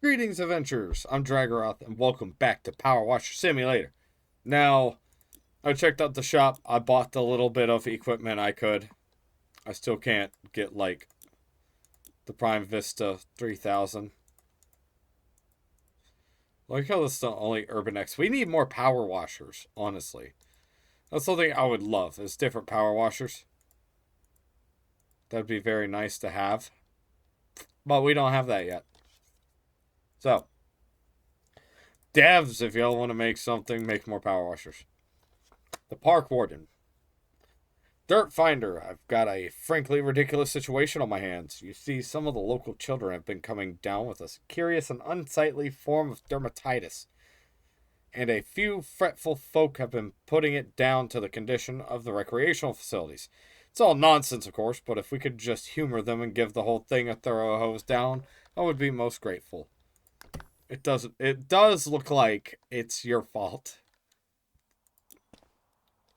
Greetings, adventurers. I'm Dragorath, and welcome back to Powerwash Simulator. Now, I checked out the shop. I bought the little bit of equipment I could. I still can't get, like, the Prime Vista 3000. Like how this is the only Urban X. We need more power washers, honestly. That's something I would love, is different power washers. That'd be very nice to have. But we don't have that yet. So, devs, if y'all want to make something, make more power washers. The Park Warden. Dirt Finder. I've got a frankly ridiculous situation on my hands. You see, some of the local children have been coming down with a curious and unsightly form of dermatitis. And a few fretful folk have been putting it down to the condition of the recreational facilities. It's all nonsense, of course, but if we could just humor them and give the whole thing a thorough hose down, I would be most grateful. It does look like it's your fault.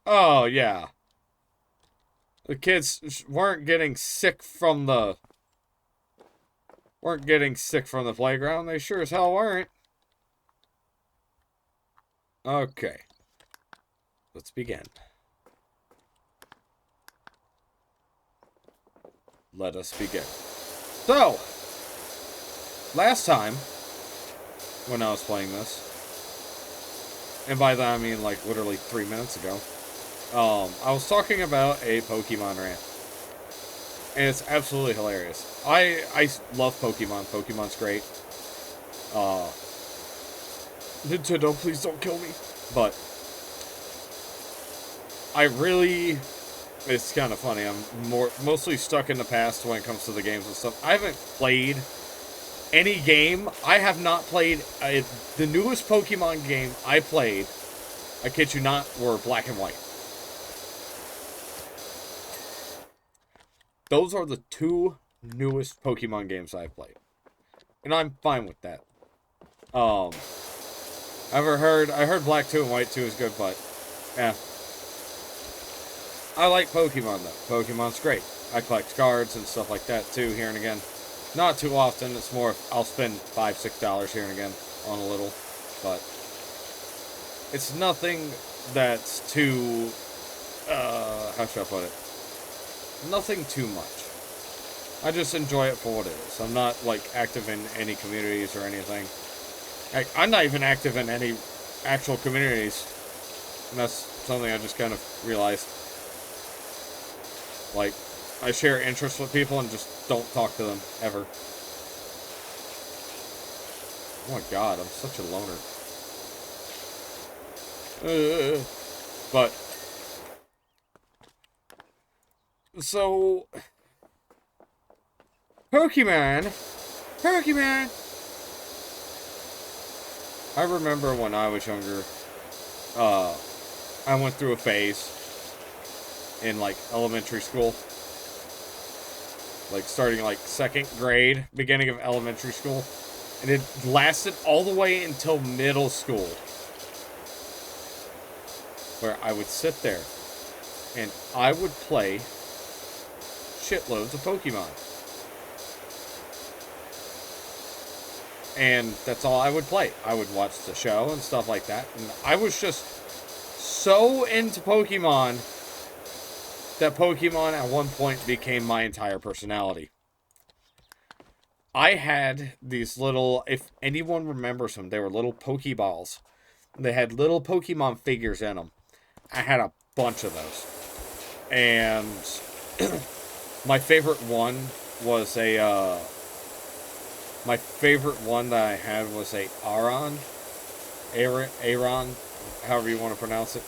Oh, yeah. The kids weren't getting sick from the playground. They sure as hell weren't. Okay. Let's begin. Let us begin. So, last time when I was playing this, and by that I mean like literally 3 minutes ago, I was talking about a Pokemon rant. And it's absolutely hilarious. I love Pokemon. Pokemon's great. Nintendo, please don't kill me. But it's kind of funny. I'm mostly stuck in the past when it comes to the games and stuff. I haven't played any game. I have not played the newest Pokemon game I played, I kid you not, were Black and White. Those are the two newest Pokemon games I've played. And I'm fine with that. I heard Black 2 and White 2 is good, but yeah. I like Pokemon though. Pokemon's great. I collect cards and stuff like that too, here and again. Not too often, it's more, I'll spend $5, $6 here and again on a little, but it's nothing that's too, how should I put it? Nothing too much. I just enjoy it for what it is. I'm not, like, active in any communities or anything. I'm not even active in any actual communities. And that's something I just kind of realized. Like, I share interests with people and just don't talk to them, ever. Oh my god, I'm such a loner. But so, Pokemon. I remember when I was younger, I went through a phase in, like, elementary school. Like, starting, like, 2nd grade, beginning of elementary school. And it lasted all the way until middle school. Where I would sit there, and I would play shitloads of Pokemon. And that's all I would play. I would watch the show and stuff like that. And I was just so into Pokemon that Pokemon at one point became my entire personality. I had these little, if anyone remembers them, they were little Pokeballs. They had little Pokemon figures in them. I had a bunch of those. And my favorite one was my favorite one that I had was a Aron, however you want to pronounce it.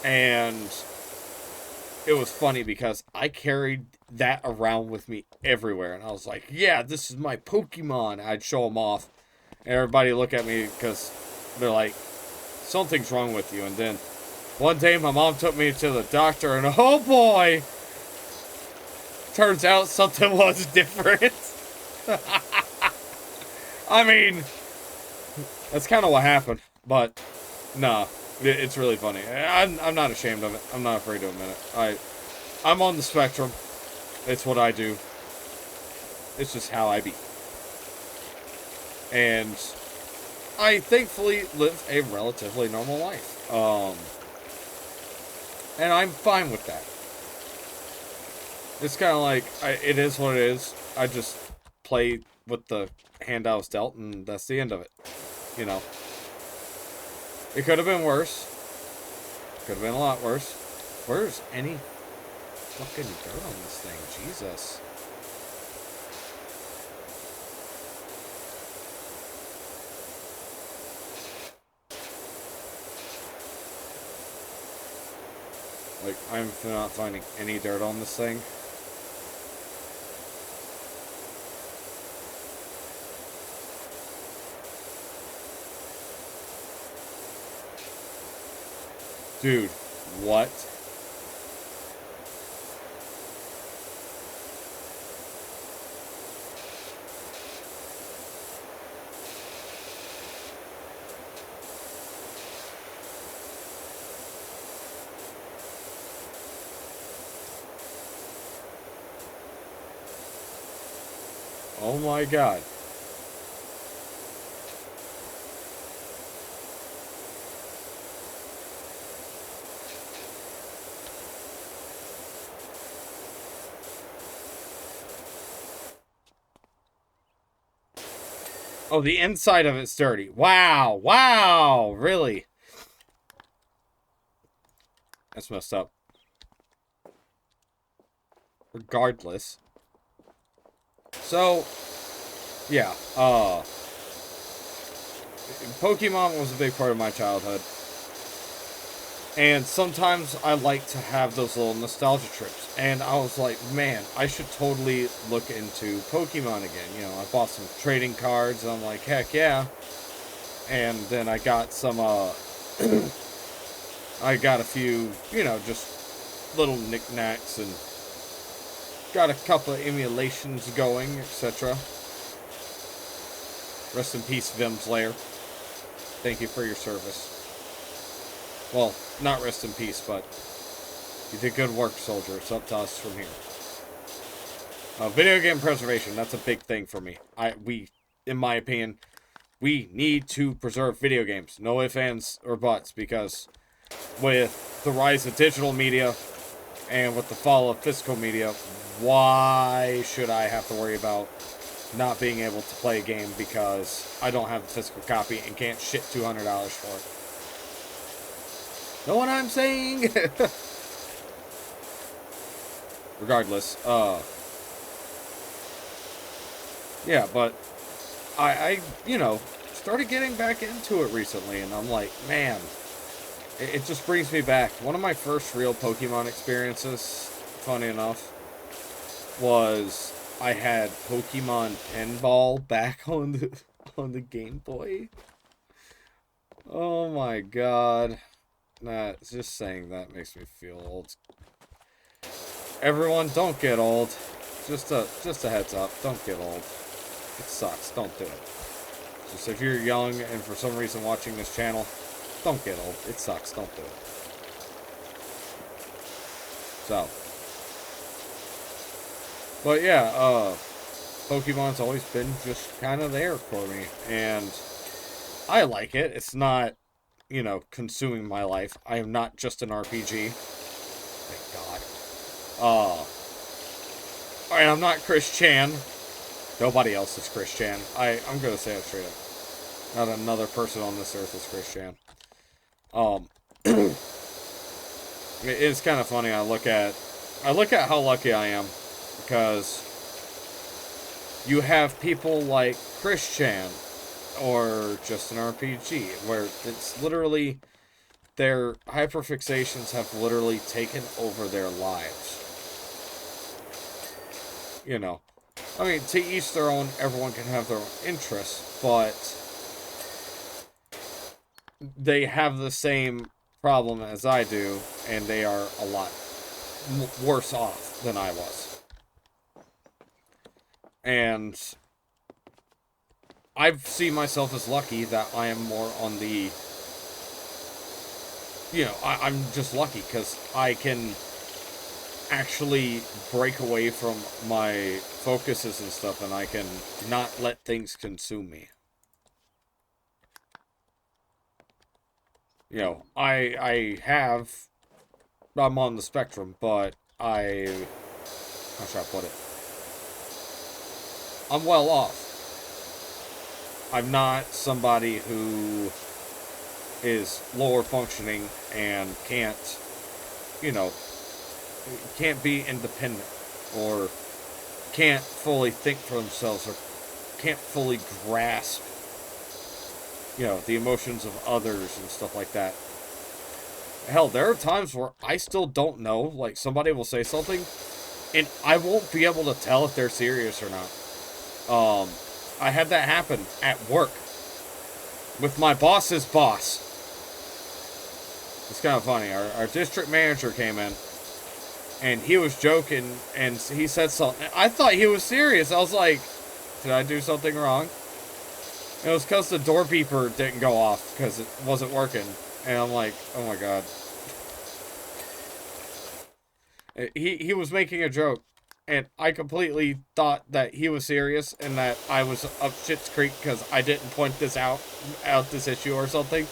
And it was funny because I carried that around with me everywhere. And I was like, yeah, this is my Pokemon. I'd show them off. And everybody look at me because they're like, something's wrong with you. And then one day my mom took me to the doctor and oh boy, turns out something was different. I mean, that's kind of what happened. But, nah. It's really funny. I'm not ashamed of it. I'm not afraid to admit it. I'm on the spectrum. It's what I do. It's just how I be. And I thankfully live a relatively normal life. And I'm fine with that. It's kind of like, it is what it is. I just play with the hand I was dealt, and that's the end of it. You know. It could have been worse. Could have been a lot worse. Where's any fucking dirt on this thing? Jesus. Like, I'm not finding any dirt on this thing. Dude, what? Oh my god. Oh, the inside of it's dirty. Wow. Wow. Really? That's messed up. Regardless. So, yeah. Pokemon was a big part of my childhood. And sometimes I like to have those little nostalgia trips. And I was like, man, I should totally look into Pokemon again. You know, I bought some trading cards, and I'm like, heck yeah. And then I got some, I got a few, you know, just little knickknacks, and got a couple of emulations going, etc. Rest in peace, Vimslayer. Thank you for your service. Well, not rest in peace, but you did good work, soldier. It's up to us from here. Video game preservation, that's a big thing for me. In my opinion, we need to preserve video games. No ifs, ands, or buts, because with the rise of digital media and with the fall of physical media, why should I have to worry about not being able to play a game because I don't have the physical copy and can't shit $200 for it? Know what I'm saying? Regardless, yeah, but I you know, started getting back into it recently, and I'm like, man, it just brings me back. One of my first real Pokemon experiences, funny enough, was I had Pokemon Pinball back on the Game Boy. Oh my god. Nah, just saying that makes me feel old. Everyone, don't get old. Just a heads up, don't get old. It sucks, don't do it. Just if you're young and for some reason watching this channel, don't get old. It sucks, don't do it. So. But yeah, Pokemon's always been just kind of there for me. And I like it. It's not, you know, consuming my life. I am not just an RPG. Thank God. Alright, I'm not Chris Chan. Nobody else is Chris Chan. I'm gonna say it straight up. Not another person on this earth is Chris Chan. It's kind of funny. I look at how lucky I am, because you have people like Chris Chan or just an RPG, where it's literally their hyperfixations have literally taken over their lives. You know, I mean, to each their own, everyone can have their own interests, but they have the same problem as I do, and they are a lot worse off than I was. And I see myself as lucky that I am more on the, you know, I'm just lucky because I can actually break away from my focuses and stuff, and I can not let things consume me. You know, I'm on the spectrum, but how should I put it? I'm well off. I'm not somebody who is lower functioning and you know, can't be independent or can't fully think for themselves or can't fully grasp, the emotions of others and stuff like that. Hell, there are times where I still don't know. Like, somebody will say something, and I won't be able to tell if they're serious or not. I had that happen at work with my boss's boss. It's kind of funny. Our district manager came in, and he was joking, and he said something. I thought he was serious. I was like, did I do something wrong? It was because the door beeper didn't go off because it wasn't working. And I'm like, oh my god. He was making a joke, and I completely thought that he was serious and that I was up shit's creek because I didn't point this out this issue or something.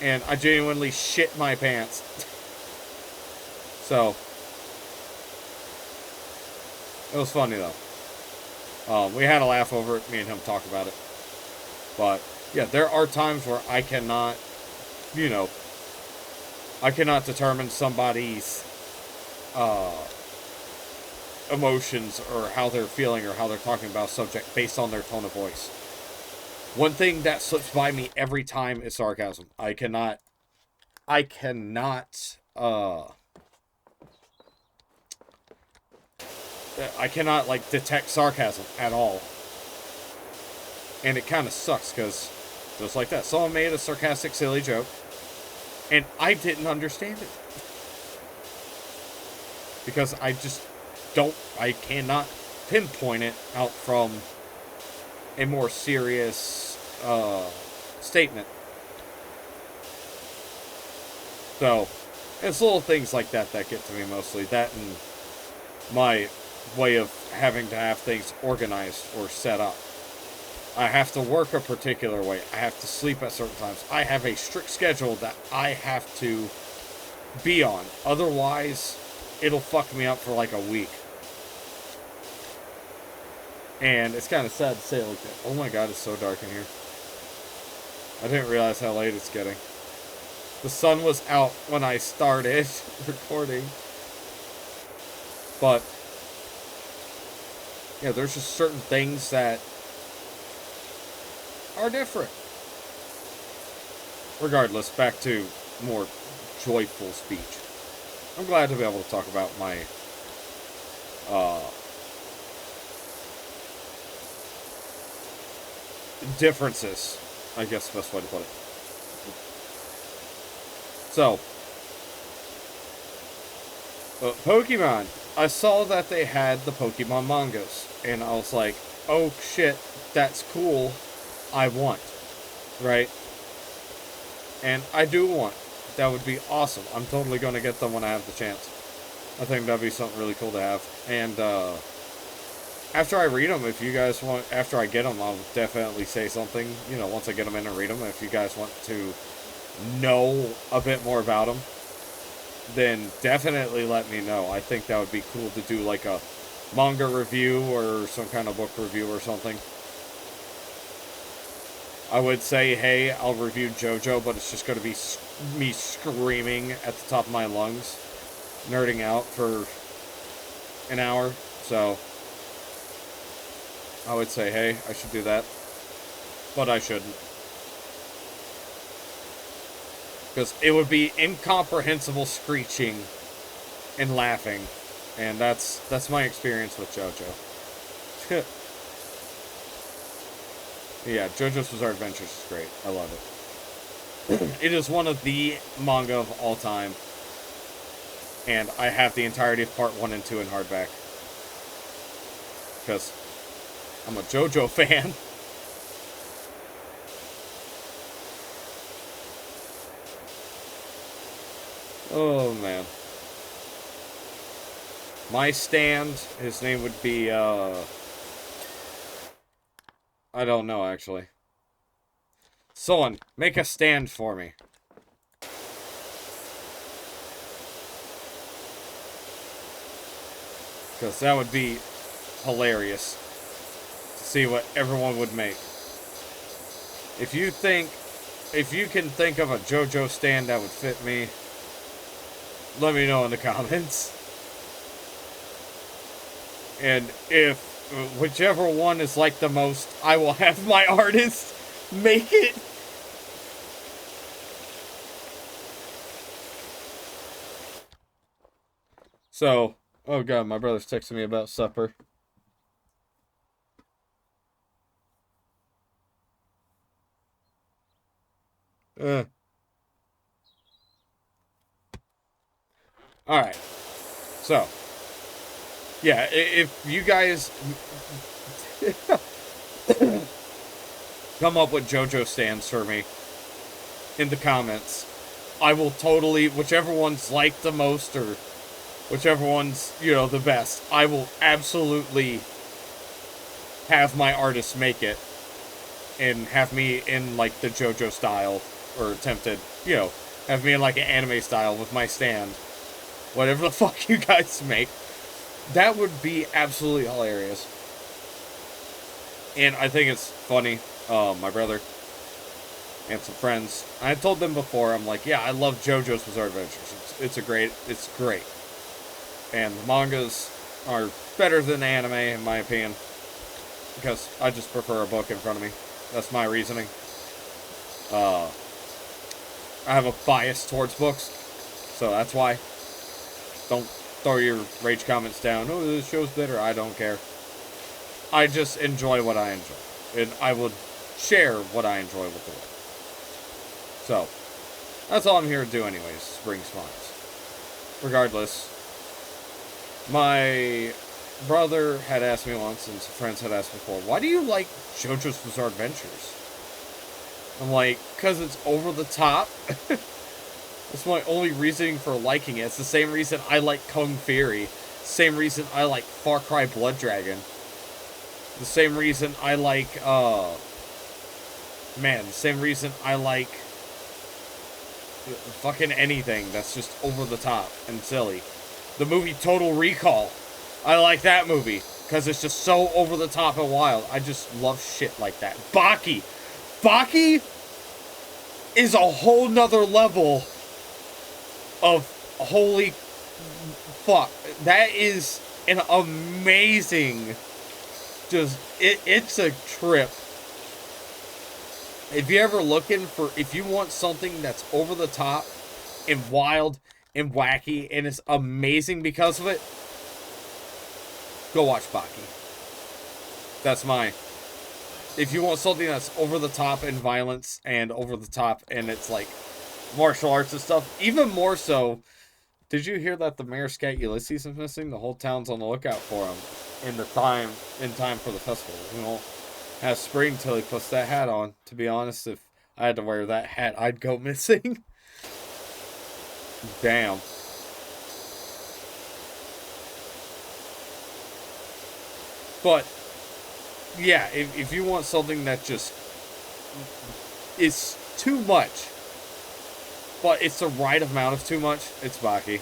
And I genuinely shit my pants. So, it was funny though. We had a laugh over it. Me and him talked about it. But, yeah, there are times where I cannot, I cannot determine somebody's emotions or how they're feeling or how they're talking about a subject based on their tone of voice. One thing that slips by me every time is sarcasm. I cannot like detect sarcasm at all. And it kind of sucks because just like that, someone made a sarcastic, silly joke and I didn't understand it. Because I cannot pinpoint it out from a more serious statement. So, it's little things like that that get to me mostly. That and my way of having to have things organized or set up. I have to work a particular way. I have to sleep at certain times. I have a strict schedule that I have to be on. Otherwise, it'll fuck me up for like a week. And it's kind of sad to say it like that. Oh my god, it's so dark in here. I didn't realize how late it's getting. The sun was out when I started recording. But, yeah, there's just certain things that are different. Regardless, back to more joyful speech. I'm glad to be able to talk about my differences, I guess the best way to put it. So, Pokemon. I saw that they had the Pokemon mangas, and I was like, oh shit, that's cool. I want, right? And I do want. That would be awesome. I'm totally going to get them when I have the chance. I think that'd be something really cool to have. And after I read them, if you guys want, after I get them, I'll definitely say something, once I get them in and read them. If you guys want to know a bit more about them, then definitely let me know. I think that would be cool to do like a manga review or some kind of book review or something. I would say, hey, I'll review JoJo, but it's just going to be me screaming at the top of my lungs, nerding out for an hour. So, I would say, hey, I should do that. But I shouldn't. Because it would be incomprehensible screeching and laughing. And that's my experience with JoJo. Yeah, JoJo's Bizarre Adventures is great. I love it. It is one of the manga of all time. And I have the entirety of part 1 and 2 in hardback. Because I'm a JoJo fan. Oh, man. My stand, his name would be, I don't know, actually. Someone, make a stand for me. Because that would be hilarious to see what everyone would make. If you can think of a JoJo stand that would fit me, let me know in the comments. And if whichever one is like the most, I will have my artist make it. So, oh god, my brother's texting me about supper. Alright. So, yeah, if you guys come up with JoJo stands for me in the comments, I will totally, whichever one's liked the most or whichever one's, you know, the best, I will absolutely have my artist make it and have me in, like, the JoJo style, or attempted, you know, have me in, like, an anime style with my stand. Whatever the fuck you guys make. That would be absolutely hilarious. And I think it's funny, my brother and some friends, I told them before, I'm like, yeah, I love JoJo's Bizarre Adventures. It's great. And the mangas are better than anime, in my opinion. Because I just prefer a book in front of me. That's my reasoning. I have a bias towards books. So that's why. Don't throw your rage comments down. Oh, this show's better. I don't care. I just enjoy what I enjoy. And I would share what I enjoy with the world. So, that's all I'm here to do anyways. Bring smiles. Regardless, my brother had asked me once, and some friends had asked before, why do you like JoJo's Bizarre Adventures? I'm like, because it's over the top. That's my only reasoning for liking it. It's the same reason I like Kung Fury. Same reason I like Far Cry Blood Dragon. The same reason I like, the same reason I like fucking anything that's just over the top and silly. The movie Total Recall. I like that movie because it's just so over the top and wild. I just love shit like that. Baki. Baki is a whole nother level of holy fuck. That is an amazing, it's a trip. If you're ever looking for, if you want something that's over the top and wild and wacky and it's amazing because of it, go watch Baki. That's mine. If you want something that's over the top in violence and over the top and it's like martial arts and stuff, even more so, did you hear that the mayor's cat Ulysses is missing? The whole town's on the lookout for him in time for the festival. You know, have spring till he puts that hat on. To be honest, if I had to wear that hat, I'd go missing. Damn. But yeah, if you want something that just is too much, but it's the right amount of too much, it's Baki.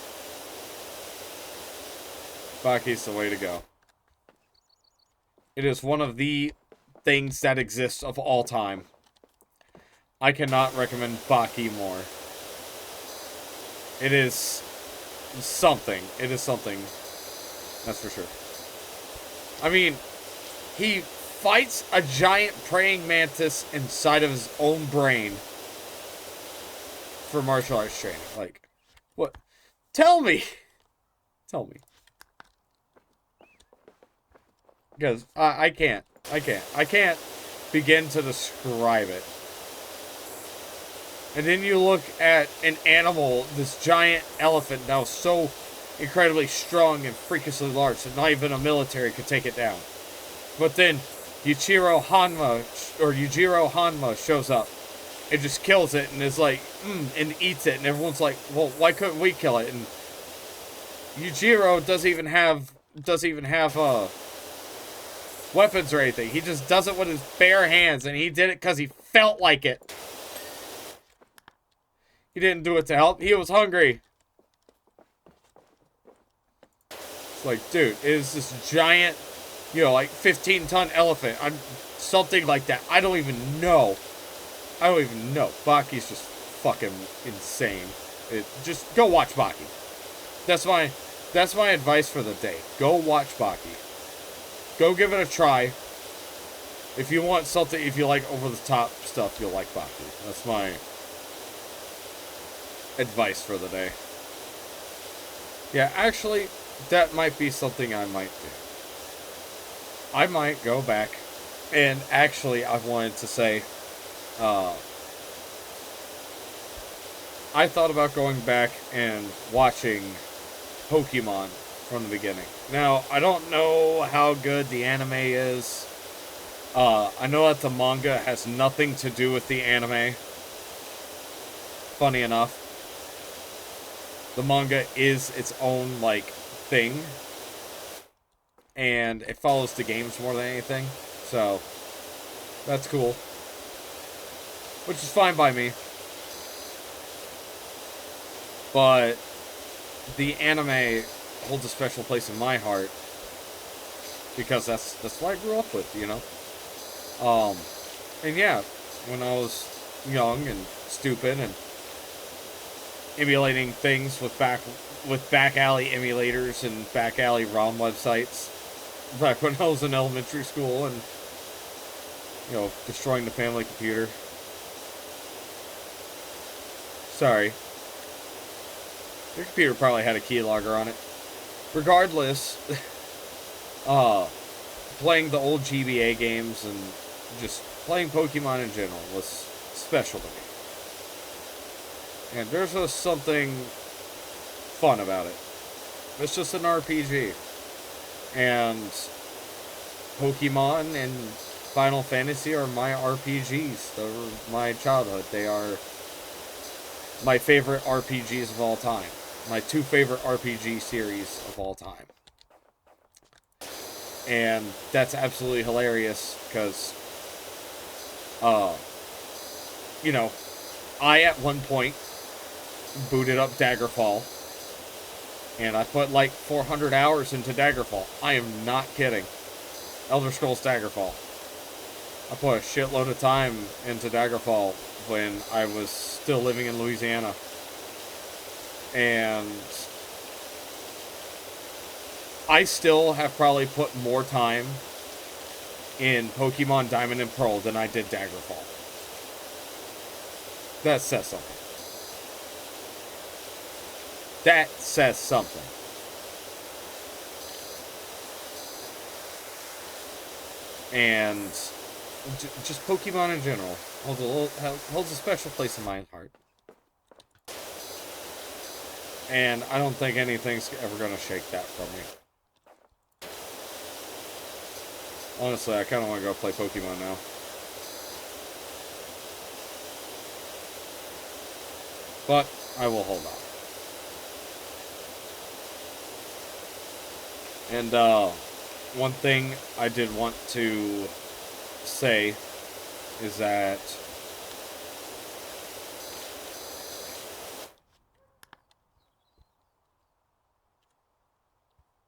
Baki's the way to go. It is one of the things that exist of all time. I cannot recommend Baki more. It is something. It is something. That's for sure. I mean, he fights a giant praying mantis inside of his own brain for martial arts training. Like, what? Tell me! Tell me. Because I can't begin to describe it. And then you look at an animal, this giant elephant that was so incredibly strong and freakishly large that not even a military could take it down. But then Yujiro Hanma shows up and just kills it and is like, and eats it, and everyone's like, well, why couldn't we kill it? And Yujiro doesn't even have weapons or anything. He just does it with his bare hands, and he did it because he felt like it. He didn't do it to help. He was hungry. It's like, dude, it is this giant, you know, like 15-ton elephant. Something like that. I don't even know. Baki's just fucking insane. Just go watch Baki. That's my advice for the day. Go watch Baki. Go give it a try. If you want something, if you like over-the-top stuff, you'll like Baki. That's my advice for the day. Yeah, actually, that might be something I might do. I might go back, and actually, I wanted to say, I thought about going back and watching Pokemon from the beginning. Now, I don't know how good the anime is. I know that the manga has nothing to do with the anime. Funny enough. The manga is its own, like, thing. And it follows the games more than anything. So, that's cool. Which is fine by me. But the anime holds a special place in my heart. Because that's what I grew up with, you know? And yeah, when I was young and stupid and emulating things with back alley emulators and back alley ROM websites back when I was in elementary school and, you know, destroying the family computer. Sorry. Your computer probably had a keylogger on it. Regardless, playing the old GBA games and just playing Pokemon in general was special to me. And there's just something fun about it. It's just an RPG. And Pokemon and Final Fantasy are my RPGs. They're my childhood. They are my favorite RPGs of all time. My two favorite RPG series of all time. And that's absolutely hilarious because, you know, I at one point booted up Daggerfall, and I put like 400 hours into Daggerfall. I am not kidding. Elder Scrolls Daggerfall. I put a shitload of time into Daggerfall when I was still living in Louisiana. And I still have probably put more time in Pokemon Diamond and Pearl than I did Daggerfall. That says something. That says something. And just Pokemon in general holds a special place in my heart. And I don't think anything's ever going to shake that from me. Honestly, I kind of want to go play Pokemon now. But I will hold on. And one thing I did want to say is that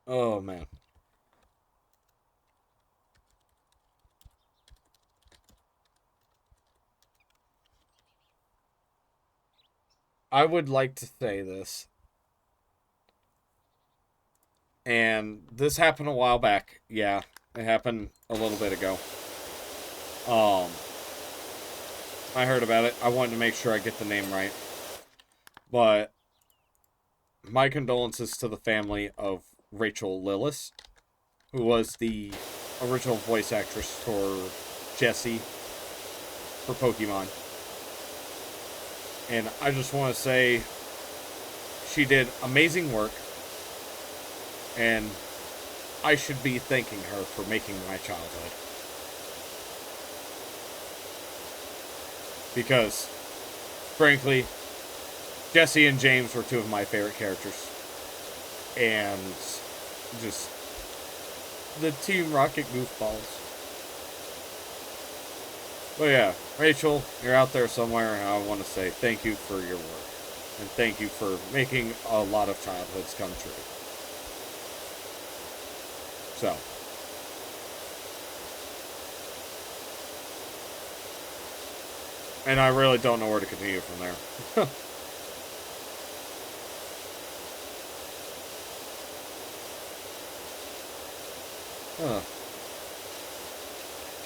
oh man. I would like to say this. And this happened a while back. Yeah, it happened a little bit ago. I heard about it. I wanted to make sure I get the name right. But my condolences to the family of Rachel Lillis, who was the original voice actress for Jessie for Pokemon. And I just want to say she did amazing work. And I should be thanking her for making my childhood. Because, frankly, Jesse and James were two of my favorite characters. And just the Team Rocket goofballs. But yeah, Rachel, you're out there somewhere, and I want to say thank you for your work. And thank you for making a lot of childhoods come true. So. And I really don't know where to continue from there.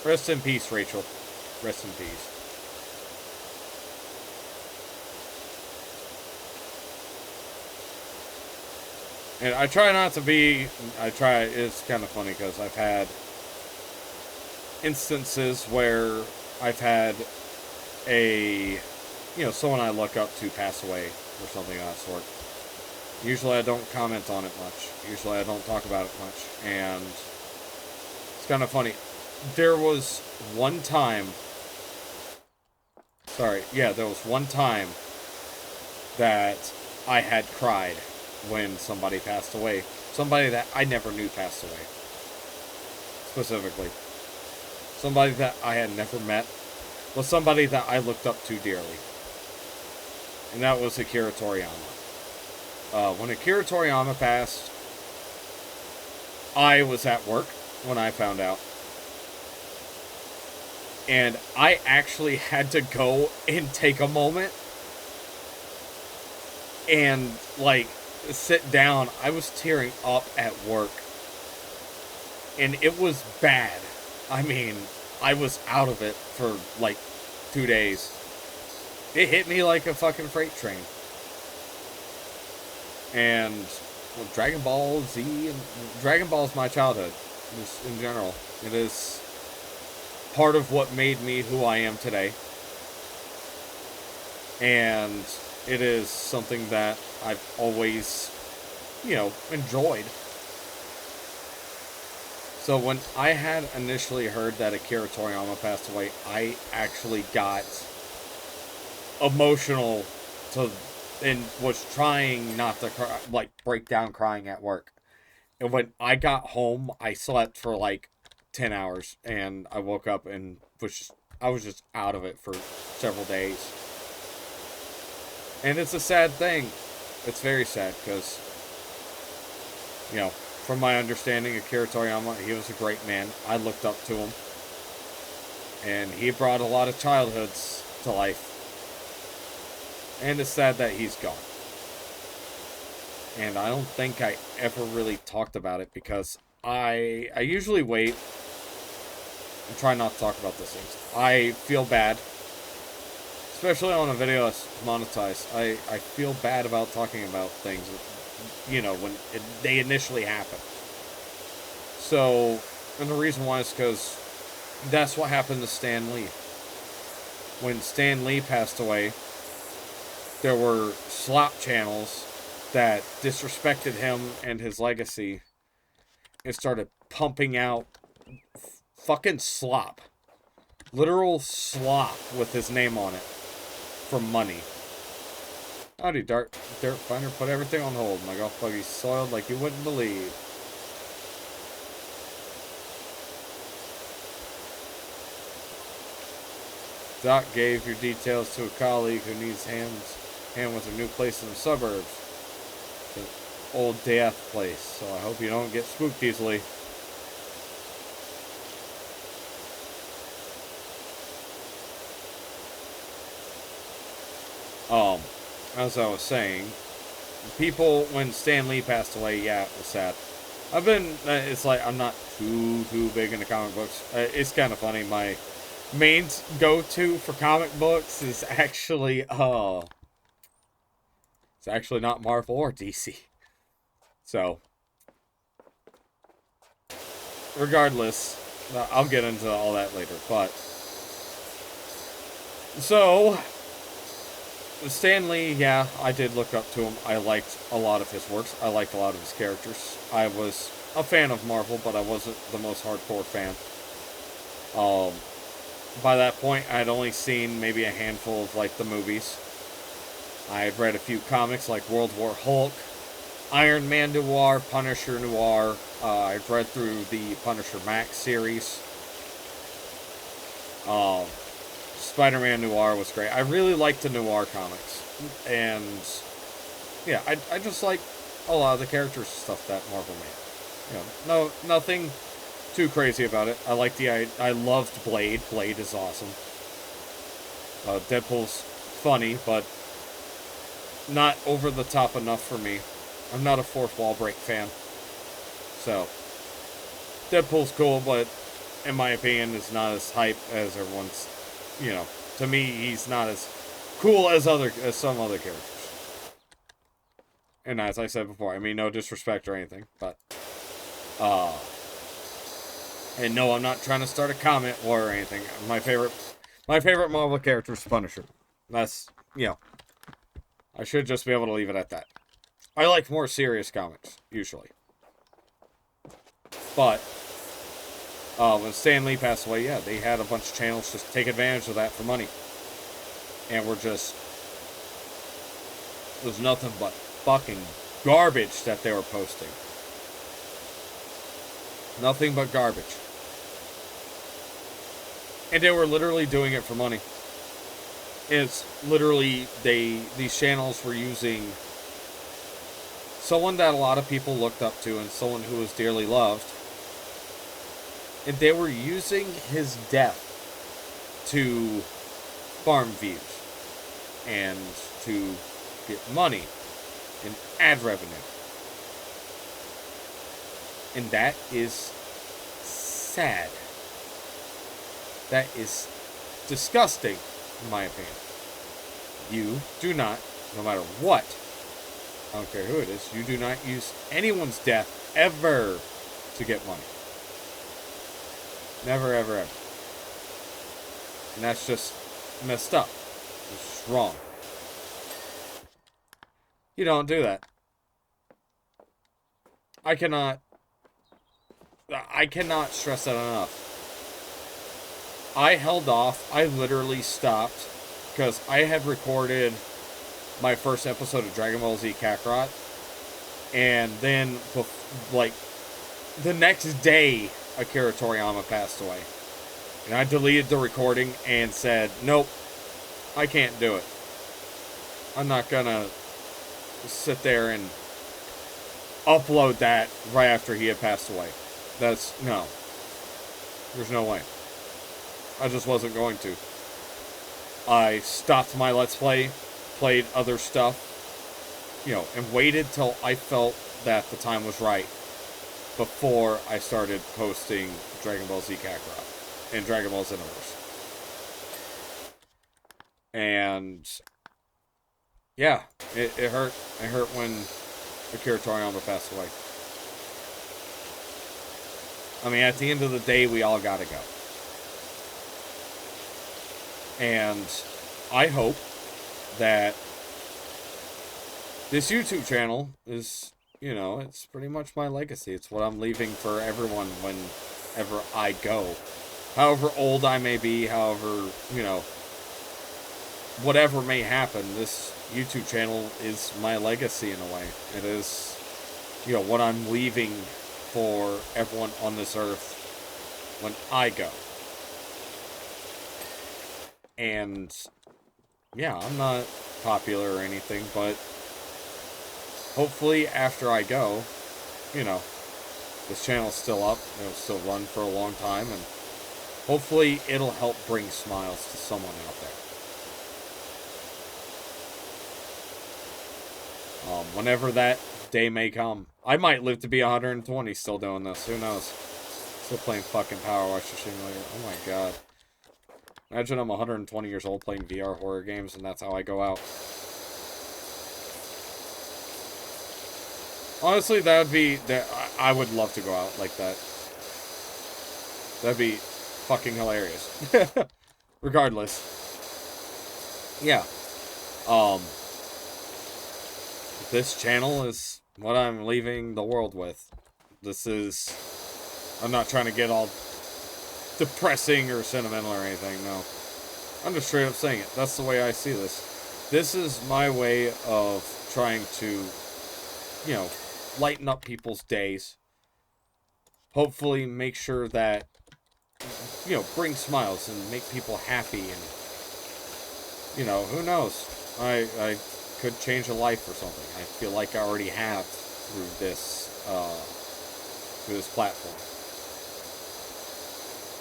Rest in peace, Rachel. Rest in peace. And I try not to be... It's kind of funny because I've had instances where I've had someone I look up to pass away or something of that sort. Usually I don't comment on it much. Usually I don't talk about it much. And it's kind of funny. There was one time... there was one time that I had cried when somebody passed away. Somebody that I never knew passed away. Specifically. Somebody that I had never met. Was somebody that I looked up to dearly. And that was Akira Toriyama. When Akira Toriyama passed, I was at work when I found out. And I actually had to go and take a moment and, sit down. I was tearing up at work. And it was bad. I mean, I was out of it for, 2 days. It hit me like a fucking freight train. And Dragon Ball Z, and Dragon Ball is my childhood, just in general. It is part of what made me who I am today. And it is something that I've always, enjoyed. So when I had initially heard that Akira Toriyama passed away, I actually got emotional and was trying not to cry, break down crying at work. And when I got home, I slept for 10 hours, and I woke up and I was just out of it for several days. And it's a sad thing. It's very sad because, from my understanding, Akira Toriyama, he was a great man. I looked up to him. And he brought a lot of childhoods to life. And it's sad that he's gone. And I don't think I ever really talked about it because I usually wait and try not to talk about these things. I feel bad. Especially on a video that's monetized. I feel bad about talking about things, when they initially happen. So, and the reason why is because that's what happened to Stan Lee. When Stan Lee passed away, there were slop channels that disrespected him and his legacy and started pumping out fucking slop. Literal slop with his name on it. For money. Howdy, Dirt Finder. Put everything on hold. My golf buggy's soiled like you wouldn't believe. Doc gave your details to a colleague who needs hand with a new place in the suburbs. It's an old death place, so I hope you don't get spooked easily. As I was saying, people, when Stan Lee passed away, yeah, it was sad. It's I'm not too big into comic books. It's kind of funny, my main go-to for comic books is actually, it's actually not Marvel or DC. So, regardless, I'll get into all that later, but, so, Stan Lee, yeah, I did look up to him. I liked a lot of his works. I liked a lot of his characters. I was a fan of Marvel, but I wasn't the most hardcore fan. By that point, I had only seen maybe a handful of, the movies. I had read a few comics like World War Hulk, Iron Man Noir, Punisher Noir. I've read through the Punisher Max series. Spider-Man Noir was great. I really liked the Noir comics. And, yeah, I just like a lot of the characters stuff that Marvel made. You know, nothing too crazy about it. I loved Blade. Blade is awesome. Deadpool's funny, but not over the top enough for me. I'm not a fourth wall break fan. So, Deadpool's cool, but in my opinion, is not as hype as everyone's. You know, to me, he's not as cool as some other characters. And as I said before, I mean, no disrespect or anything, but and no, I'm not trying to start a comment war or anything. My favorite Marvel character is Punisher. That's, you know, I should just be able to leave it at that. I like more serious comics, usually. But, when Stan Lee passed away, yeah, they had a bunch of channels just take advantage of that for money. And we're just... There's nothing but fucking garbage that they were posting. Nothing but garbage. And they were literally doing it for money. It's literally, these channels were using someone that a lot of people looked up to and someone who was dearly loved. And they were using his death to farm views and to get money and ad revenue. And that is sad. That is disgusting, in my opinion. You do not, no matter what, I don't care who it is, you do not use anyone's death ever to get money. Never, ever, ever. And that's just messed up. It's just wrong. You don't do that. I cannot stress that enough. I held off. I literally stopped because I had recorded my first episode of Dragon Ball Z Kakarot, and then, like, the next day, Akira Toriyama passed away. And I deleted the recording and said, nope, I can't do it. I'm not gonna sit there and upload that right after he had passed away. No. There's no way. I just wasn't going to. I stopped my Let's Play, played other stuff, you know, and waited till I felt that the time was right before I started posting Dragon Ball Z Kakarot and Dragon Ball Xenoverse. And yeah, it hurt. It hurt when Akira Toriyama passed away. I mean, at the end of the day, we all gotta go. And I hope that this YouTube channel is, you know, it's pretty much my legacy. It's what I'm leaving for everyone whenever I go. However old I may be, however, you know, whatever may happen, this YouTube channel is my legacy in a way. It is, you know, what I'm leaving for everyone on this earth when I go. And, yeah, I'm not popular or anything, but hopefully after I go, you know, this channel's still up, it'll still run for a long time, and hopefully it'll help bring smiles to someone out there. Whenever that day may come. I might live to be 120 still doing this, who knows? Still playing fucking Powerwash Simulator, oh my god. Imagine I'm 120 years old playing VR horror games and that's how I go out. Honestly, I would love to go out like that. That'd be fucking hilarious. Regardless. Yeah. This channel is what I'm leaving the world with. I'm not trying to get all depressing or sentimental or anything, no. I'm just straight up saying it. That's the way I see this. This is my way of trying to, you know, lighten up people's days. Hopefully make sure that, you know, bring smiles and make people happy and you know, who knows? I could change a life or something. I feel like I already have through this platform.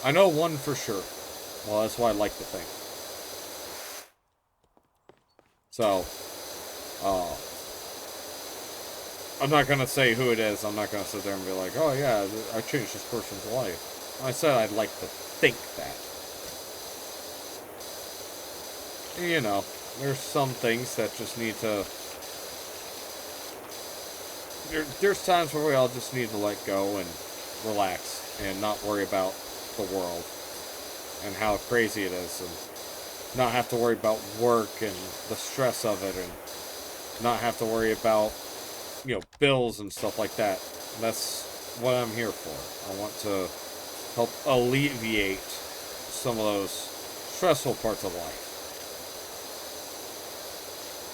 I know one for sure. Well, that's what I like to think. So, uh, I'm not gonna say who it is. I'm not gonna sit there and be like, oh yeah, I changed this person's life. I said I'd like to think that. You know, there's some things that just need to... There's times where we all just need to let go and relax and not worry about the world and how crazy it is, and not have to worry about work and the stress of it, and not have to worry about, you know, bills and stuff like that. That's what I'm here for. I want to help alleviate some of those stressful parts of life.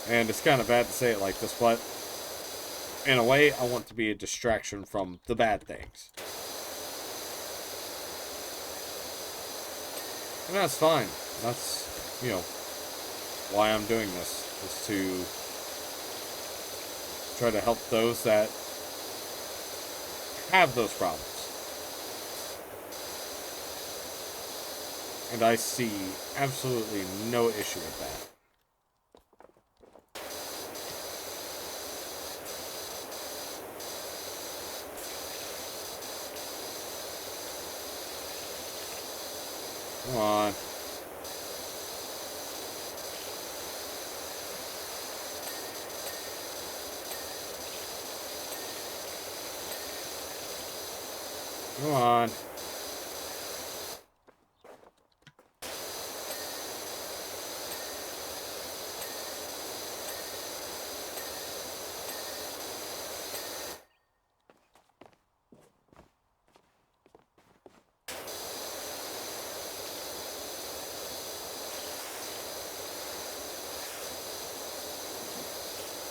And it's kind of bad to say it like this, but in a way, I want to be a distraction from the bad things. And that's fine. That's, you know, why I'm doing this, is to try to help those that have those problems. And I see absolutely no issue with that. Come on. Come on.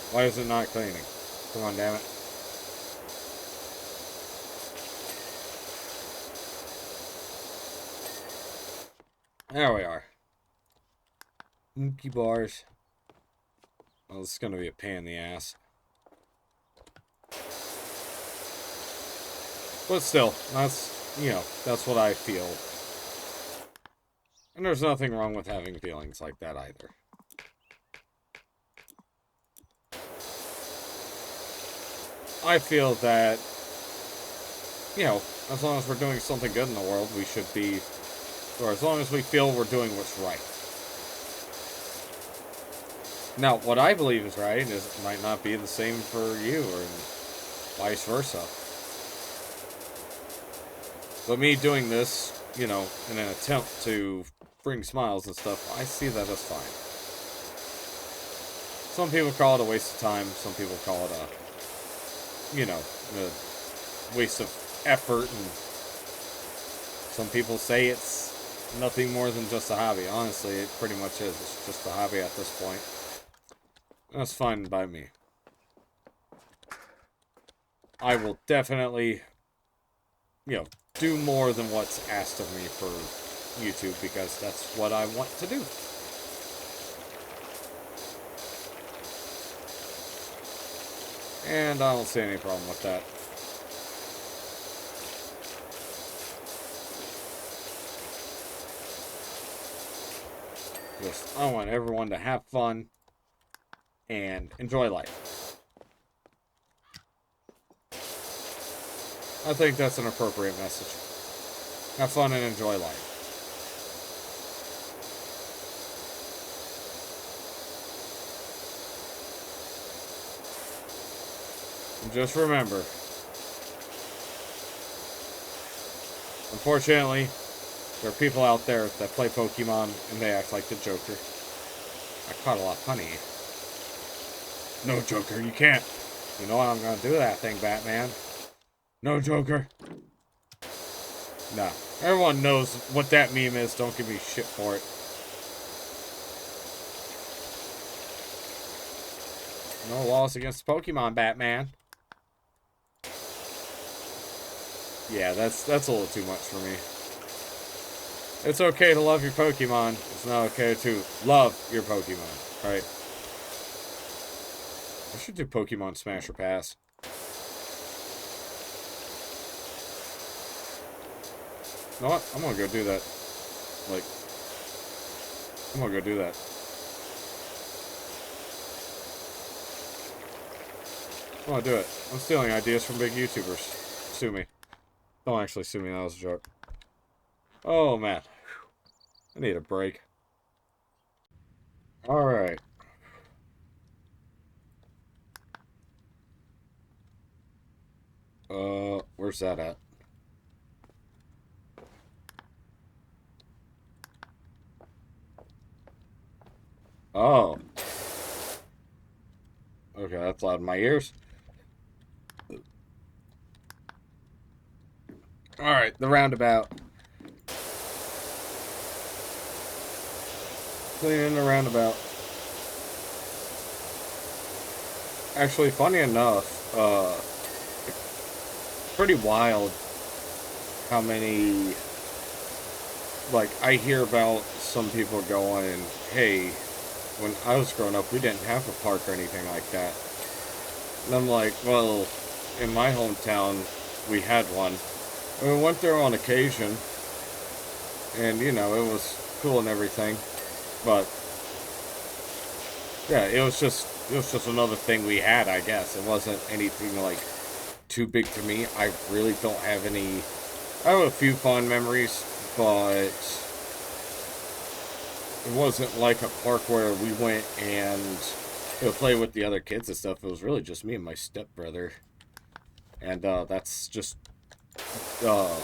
Why is it not cleaning? Come on, damn it. There we are. Monkey bars. Well, this is going to be a pain in the ass. But still, that's, you know, that's what I feel. And there's nothing wrong with having feelings like that either. I feel that, you know, as long as we're doing something good in the world, we should be, or as long as we feel we're doing what's right. Now, what I believe is right might not be the same for you, or vice versa. But me doing this, you know, in an attempt to bring smiles and stuff, I see that as fine. Some people call it a waste of time. Some people call it a, you know, a waste of effort. And some people say it's nothing more than just a hobby. Honestly, it pretty much is. It's just a hobby at this point. That's fine by me. I will definitely, you know, do more than what's asked of me for YouTube, because that's what I want to do. And I don't see any problem with that. Just, I want everyone to have fun and enjoy life. I think that's an appropriate message. Have fun and enjoy life. And just remember, unfortunately, there are people out there that play Pokemon and they act like the Joker. I caught a lot of honey. No, Joker, you can't. You know what? I'm gonna do that thing, Batman. No, Joker. Nah. Everyone knows what that meme is. Don't give me shit for it. No laws against Pokemon, Batman. Yeah, that's a little too much for me. It's okay to love your Pokemon. It's not okay to love your Pokemon, right? I should do Pokemon Smash or Pass. You know what? I'm gonna go do that. Like, I'm gonna go do that. I'm gonna do it. I'm stealing ideas from big YouTubers. Sue me. Don't actually sue me, that was a joke. Oh, man. I need a break. Alright. Where's that at? Oh. Okay, that's loud in my ears. Alright, the roundabout. Cleaning the roundabout. Actually, funny enough, pretty wild how many, like, I hear about some people going, hey, when I was growing up, we didn't have a park or anything like that. And I'm like, well, in my hometown, we had one. And we went there on occasion, and, you know, it was cool and everything. But, yeah, it was just another thing we had, I guess. It wasn't anything, like, too big to me. I really don't have any... I have a few fond memories, but it wasn't like a park where we went and, you know, play with the other kids and stuff. It was really just me and my stepbrother. And, that's just... my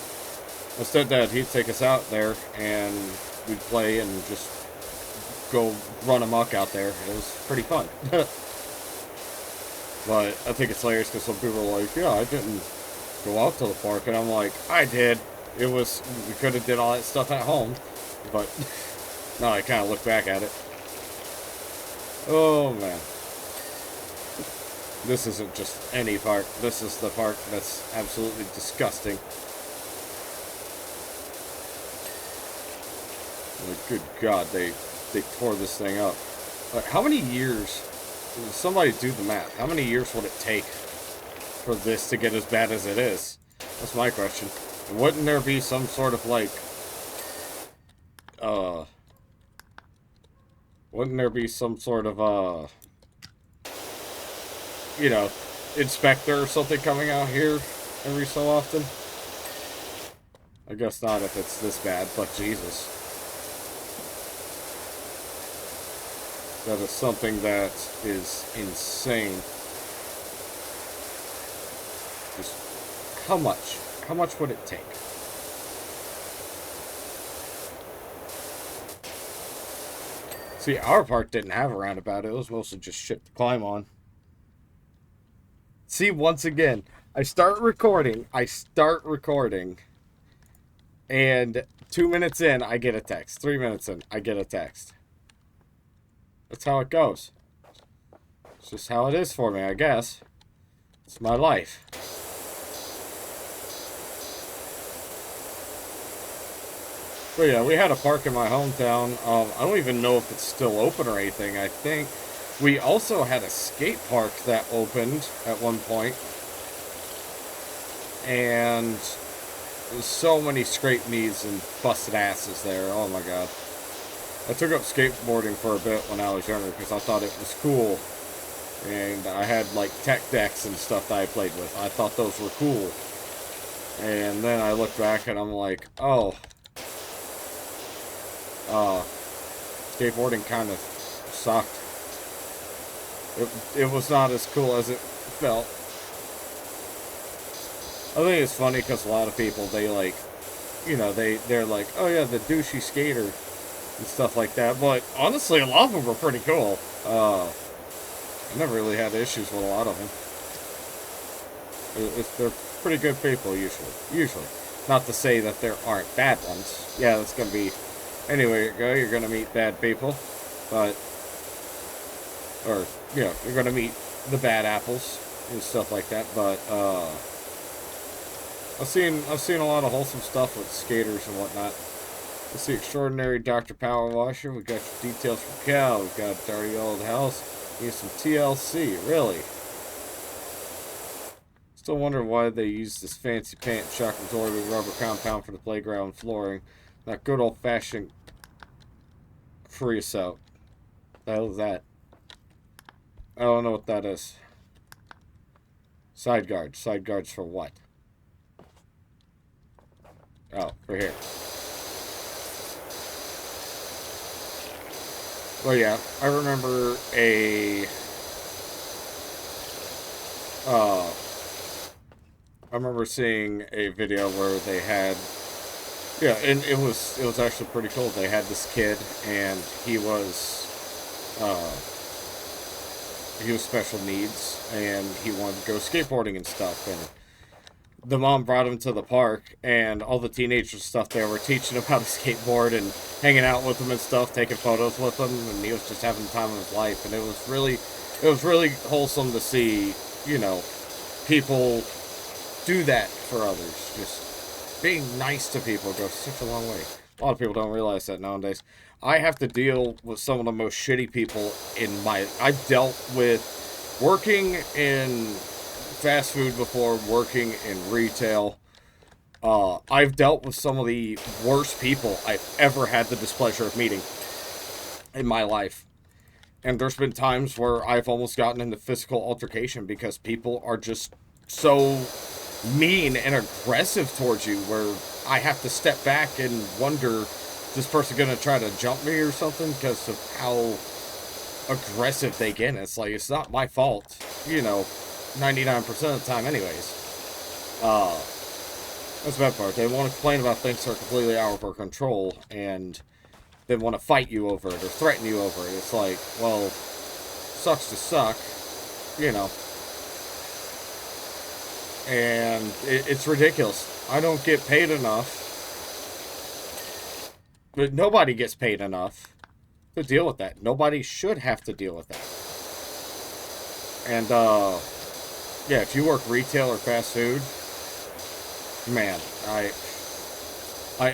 stepdad, he'd take us out there, and we'd play and just go run amok out there. It was pretty fun. But I think it's hilarious because some people are like, yeah, I didn't go out to the park. And I'm like, I did. It was, we could have did all that stuff at home. But now I kind of look back at it. Oh, man. This isn't just any park. This is the park that's absolutely disgusting. Like, good God, they tore this thing up. Like, how many years... Somebody do the math. How many years would it take for this to get as bad as it is? That's my question. And wouldn't there be some sort of, like... Wouldn't there be some sort of, you know, inspector or something coming out here every so often? I guess not if it's this bad, but Jesus. That is something that is insane. Just how much? How much would it take? See, our park didn't have a roundabout. It was mostly just shit to climb on. See, once again, I start recording, and 2 minutes in, I get a text. 3 minutes in, I get a text. That's how it goes. It's just how it is for me, I guess. It's my life. But yeah, we had a park in my hometown. I don't even know if it's still open or anything. I think we also had a skate park that opened at one point. And there's so many scraped knees and busted asses there. Oh my God. I took up skateboarding for a bit when I was younger because I thought it was cool. And I had like tech decks and stuff that I played with. I thought those were cool. And then I look back and I'm like, oh. Skateboarding kind of sucked. It was not as cool as it felt. I think it's funny because a lot of people, they like, you know, they're like, oh yeah, the douchey skater and stuff like that. But honestly, a lot of them were pretty cool. I never really had issues with a lot of them. They're pretty good people usually. Not to say that there aren't bad ones. Yeah, that's gonna be, anywhere you go, you're gonna meet bad people, but, or, you know, you're gonna meet the bad apples and stuff like that. But I've seen a lot of wholesome stuff with skaters and whatnot. It's the extraordinary Dr. Powerwasher. We got your details from Cal. We got a dirty old house. Need some TLC, really. Still wonder why they use this fancy pant shock absorbing rubber compound for the playground flooring. Not good old fashioned creosote. The hell is that? I don't know what that is. Side guards. Side guards for what? Oh, for here. Well, yeah, I remember I remember seeing a video where they had, yeah, and it was actually pretty cool. They had this kid, and he was special needs, and he wanted to go skateboarding and stuff, and the mom brought him to the park, and all the teenagers and stuff there were teaching him how to skateboard and hanging out with him and stuff, taking photos with him, and he was just having the time of his life. And it was really wholesome to see, you know, people do that for others. Just being nice to people goes such a long way. A lot of people don't realize that nowadays. I have to deal with some of the most shitty people in my... I've dealt with working in fast food before, working in retail. I've dealt with some of the worst people I've ever had the displeasure of meeting in my life. And there's been times where I've almost gotten into physical altercation because people are just so mean and aggressive towards you, where I have to step back and wonder, is this person going to try to jump me or something because of how aggressive they get? And it's like, it's not my fault, you know, 99% of the time anyways. That's the bad part. They want to complain about things that are completely out of our control, and they want to fight you over it or threaten you over it. It's like, well, sucks to suck, you know. And it's ridiculous. I don't get paid enough. But nobody gets paid enough to deal with that. Nobody should have to deal with that. And, yeah, if you work retail or fast food, man, I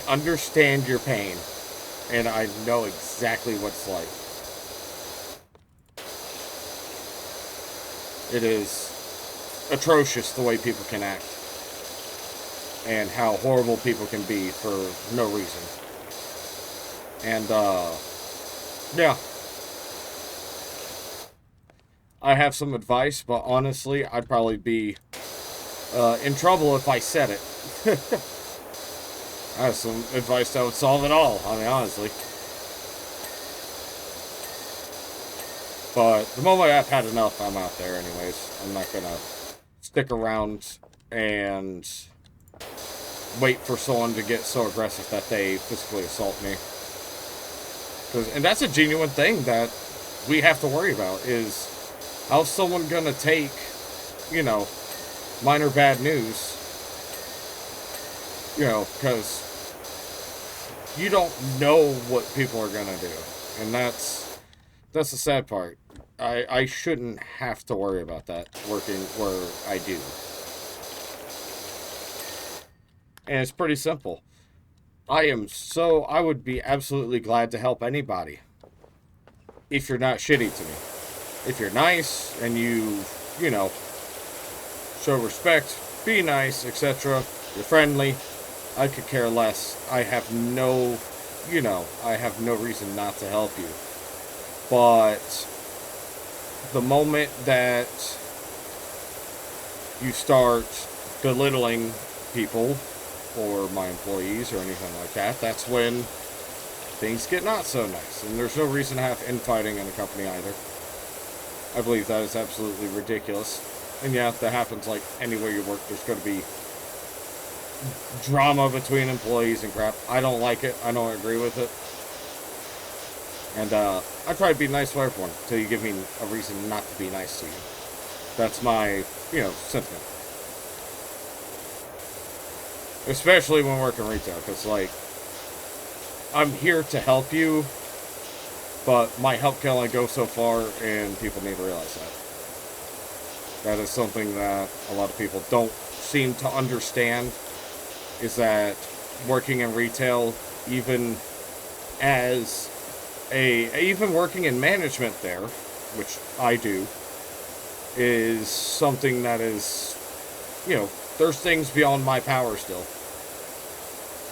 understand your pain, and I know exactly what it's like. It is atrocious the way people can act, and how horrible people can be for no reason. And, yeah. I have some advice, but honestly, I'd probably be in trouble if I said it. I have some advice that would solve it all, I mean, honestly. But the moment I've had enough, I'm out there anyways. I'm not gonna stick around and wait for someone to get so aggressive that they physically assault me. And that's a genuine thing that we have to worry about, is how's someone gonna take, you know, minor bad news, you know, because you don't know what people are gonna do, and that's the sad part. I shouldn't have to worry about that working where I do. And it's pretty simple. I would be absolutely glad to help anybody if you're not shitty to me. If you're nice and you know, show respect, be nice, etc., you're friendly, I could care less. I have no reason not to help you. But the moment that you start belittling people or my employees or anything like that, that's when things get not so nice. And there's no reason to have infighting in a company either. I believe that is absolutely ridiculous. And yeah, that happens like anywhere you work. There's going to be drama between employees and crap. I don't like it. I don't agree with it. And I try to be nice to everyone until you give me a reason not to be nice to you. That's my, you know, sentiment. Especially when working retail, because, like, I'm here to help you, but my help can only go so far, and people need to realize that. That is something that a lot of people don't seem to understand, is that working in retail, even as even working in management there, which I do, is something that is, there's things beyond my power still.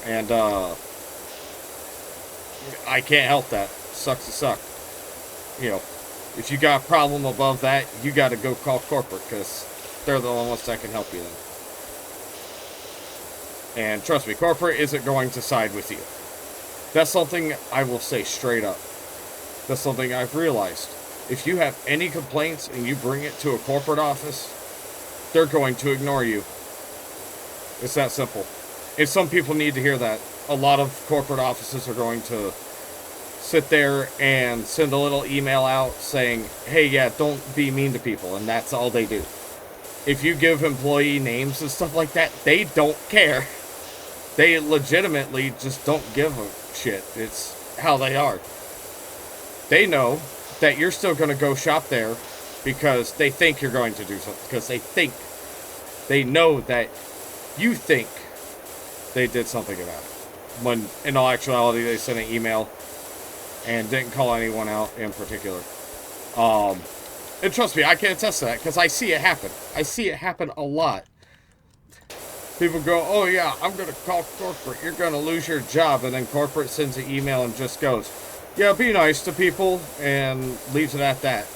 And, I can't help that. Sucks to suck. If you got a problem above that, you got to go call corporate, because they're the only ones that can help you then. And trust me, corporate isn't going to side with you. That's something I will say straight up. That's something I've realized. If you have any complaints and you bring it to a corporate office, they're going to ignore you. It's that simple. And some people need to hear that. A lot of corporate offices are going to sit there and send a little email out saying, hey, yeah, don't be mean to people. And that's all they do. If you give employee names and stuff like that, they don't care. They legitimately just don't give a shit. It's how they are. They know that you're still going to go shop there because they think you're going to do something. Because they know that you think they did something about it. When in all actuality, they sent an email and didn't call anyone out in particular. And trust me, I can attest to that because I see it happen. I see it happen a lot. People go, oh yeah, I'm going to call corporate. You're going to lose your job. And then corporate sends an email and just goes, yeah, be nice to people, and leaves it at that.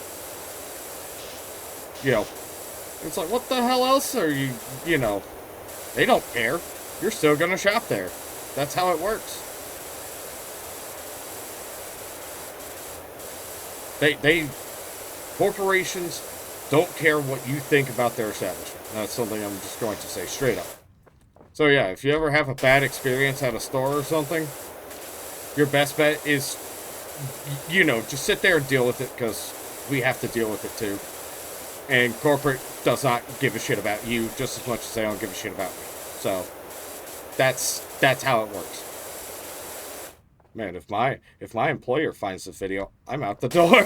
It's like, what the hell else are you, they don't care. You're still going to shop there. That's how it works. Corporations don't care what you think about their establishment. That's something I'm just going to say straight up. So yeah, if you ever have a bad experience at a store or something, your best bet is, just sit there and deal with it, because we have to deal with it too. And corporate does not give a shit about you just as much as they don't give a shit about me. So that's how it works. Man, if my employer finds this video, I'm out the door.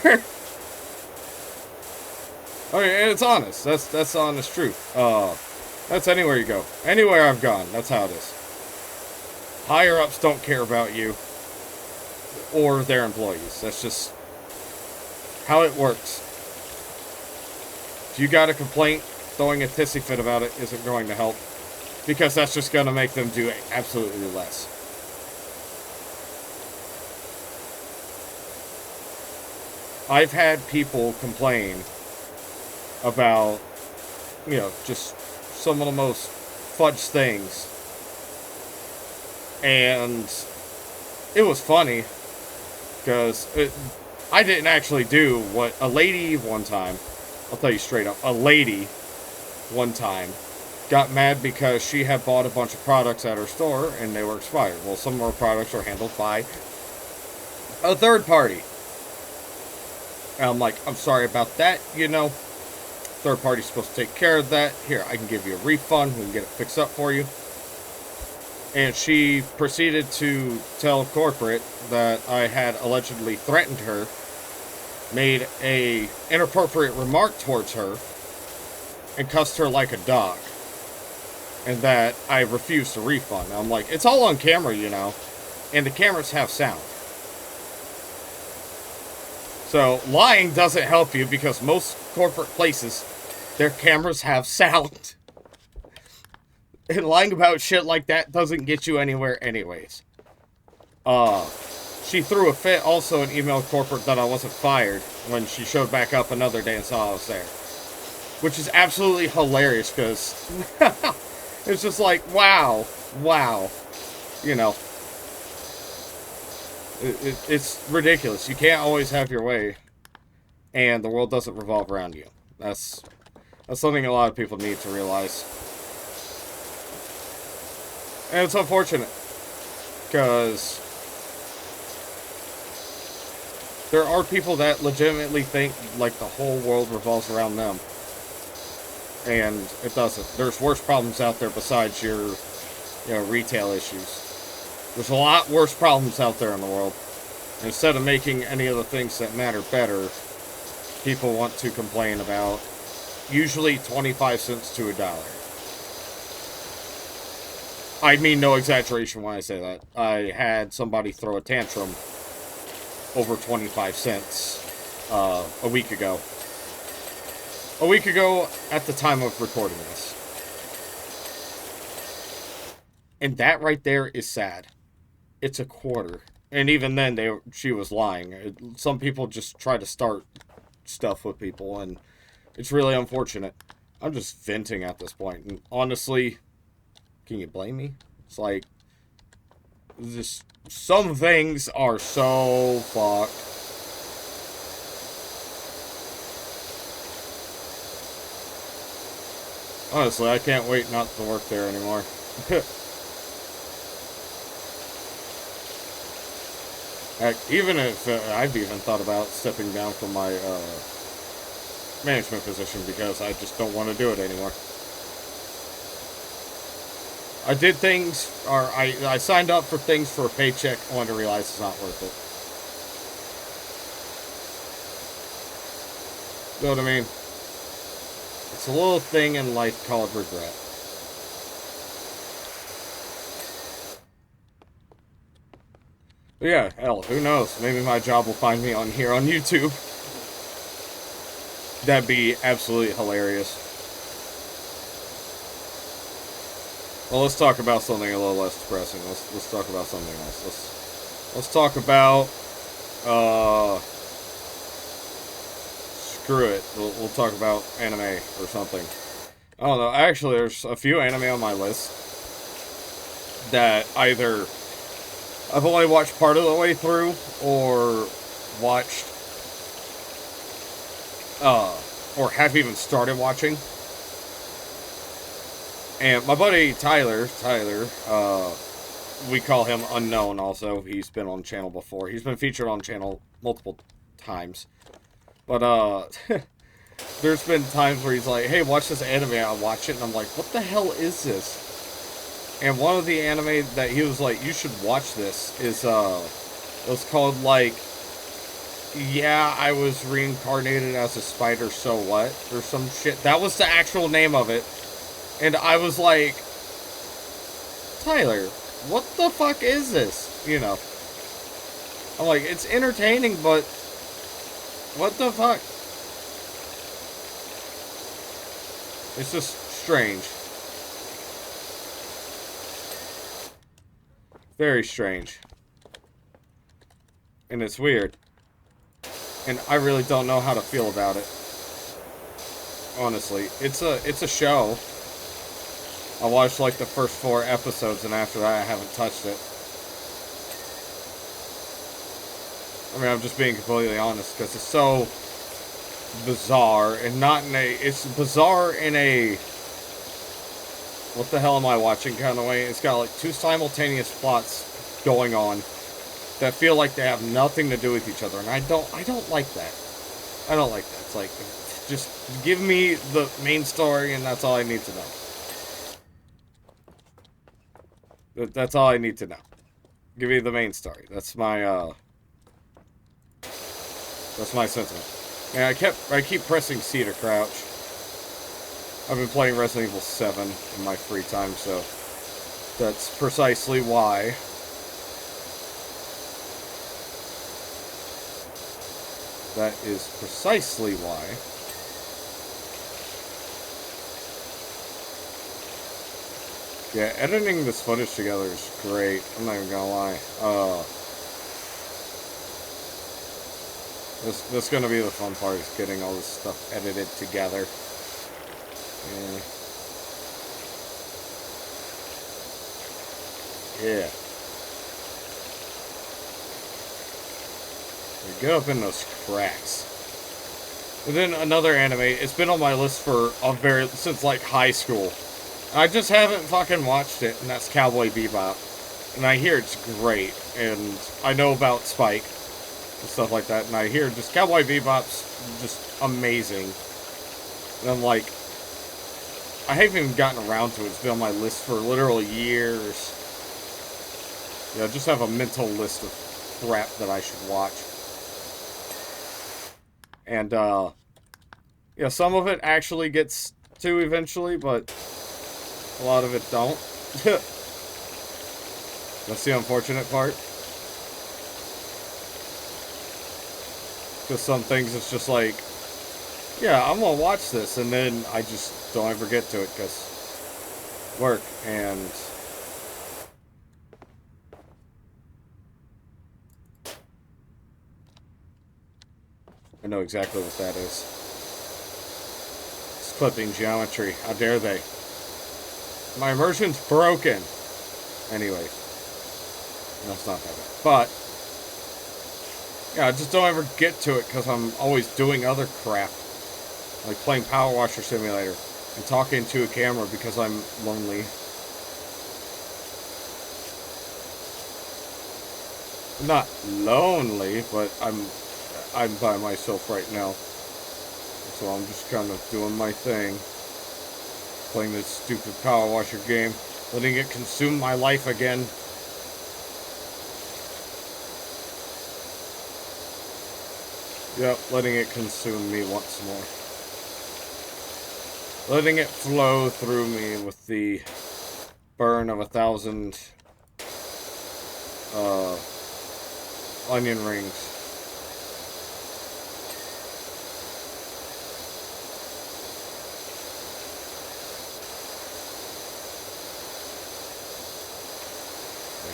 Okay, and it's honest. That's the honest truth. That's anywhere you go. Anywhere I've gone, that's how it is. Higher ups don't care about you or their employees. That's just how it works. If you got a complaint, throwing a hissy fit about it isn't going to help, because that's just going to make them do absolutely less. I've had people complain about, just some of the most fudge things. And it was funny, because I didn't actually do what a lady one time, I'll tell you straight up, a lady one time got mad because she had bought a bunch of products at her store and they were expired. Well, some of our products are handled by a third party. And I'm like, I'm sorry about that, Third party's supposed to take care of that. Here, I can give you a refund. We can get it fixed up for you. And she proceeded to tell corporate that I had allegedly threatened her, made a inappropriate remark towards her, and cussed her like a dog. And that I refused to refund. I'm like, it's all on camera, and the cameras have sound. So, lying doesn't help you, because most corporate places, their cameras have sound. And lying about shit like that doesn't get you anywhere anyways. She threw a fit also and emailed corporate that I wasn't fired when she showed back up another day and saw I was there. Which is absolutely hilarious, because it's just like, wow. It's ridiculous. You can't always have your way, and the world doesn't revolve around you. That's something a lot of people need to realize. And it's unfortunate, because there are people that legitimately think like the whole world revolves around them. And it doesn't. There's worse problems out there besides your, retail issues. There's a lot worse problems out there in the world. Instead of making any of the things that matter better, people want to complain about usually 25 cents to $1. I mean no exaggeration when I say that. I had somebody throw a tantrum over 25 cents a week ago. A week ago at the time of recording this. And that right there is sad. It's a quarter. And even then, she was lying. Some people just try to start stuff with people, and it's really unfortunate. I'm just venting at this point. And honestly, can you blame me? It's like, just some things are so fucked. Honestly, I can't wait not to work there anymore. Heck, even if I've even thought about stepping down from my management position because I just don't want to do it anymore. I did things, or I signed up for things for a paycheck, only to realize it's not worth it. You know what I mean? It's a little thing in life called regret. But yeah, hell, who knows? Maybe my job will find me on here on YouTube. That'd be absolutely hilarious. Well, let's talk about something a little less depressing. Let's talk about something else. Let's talk about screw it. We'll talk about anime or something. I don't know. Actually, there's a few anime on my list that either I've only watched part of the way through or watched or have even started watching. And my buddy Tyler, we call him Unknown also. He's been on the channel before. He's been featured on the channel multiple times. But, there's been times where he's like, hey, watch this anime. I'll watch it. And I'm like, what the hell is this? And one of the anime that he was like, you should watch this is, it was called, like, yeah, I was reincarnated as a spider, so what? Or some shit. That was the actual name of it. And I was like, Tyler, what the fuck is this? You know. I'm like, it's entertaining, but what the fuck? It's just strange. Very strange. And it's weird. And I really don't know how to feel about it. Honestly. It's a show. I watched like the first 4 episodes, and after that I haven't touched it. I mean, I'm just being completely honest, because it's so bizarre, and not in a... It's bizarre in a... What the hell am I watching kind of way? It's got like 2 simultaneous plots going on that feel like they have nothing to do with each other, and I don't like that. I don't like that. It's like, just give me the main story, and that's all I need to know. That's all I need to know. Give me the main story. That's my sentiment. And I keep pressing C to crouch. I've been playing Resident Evil 7 in my free time, so that's precisely why. That is precisely why. Yeah, editing this footage together is great. I'm not even gonna lie. That's gonna be the fun part, is getting all this stuff edited together. Yeah. Get up in those cracks. And then another anime. It's been on my list for since like high school. I just haven't fucking watched it, and that's Cowboy Bebop. And I hear it's great, and I know about Spike and stuff like that, and I hear just Cowboy Bebop's just amazing. And I'm like, I haven't even gotten around to it. It's been on my list for literal years. Yeah, I just have a mental list of crap that I should watch. And, yeah, some of it actually gets to eventually, but a lot of it don't. That's the unfortunate part. Because some things it's just like, yeah, I'm gonna watch this, and then I just don't ever get to it because work and I know exactly what that is. It's clipping geometry. How dare they? My immersion's broken. Anyway, no, it's not that bad. But yeah, I just don't ever get to it because I'm always doing other crap, like playing Powerwasher Simulator and talking to a camera because I'm lonely. Not lonely, but I'm by myself right now. So I'm just kind of doing my thing. Playing this stupid Powerwasher game. Letting it consume my life again. Yep, letting it consume me once more. Letting it flow through me with the burn of 1,000 onion rings.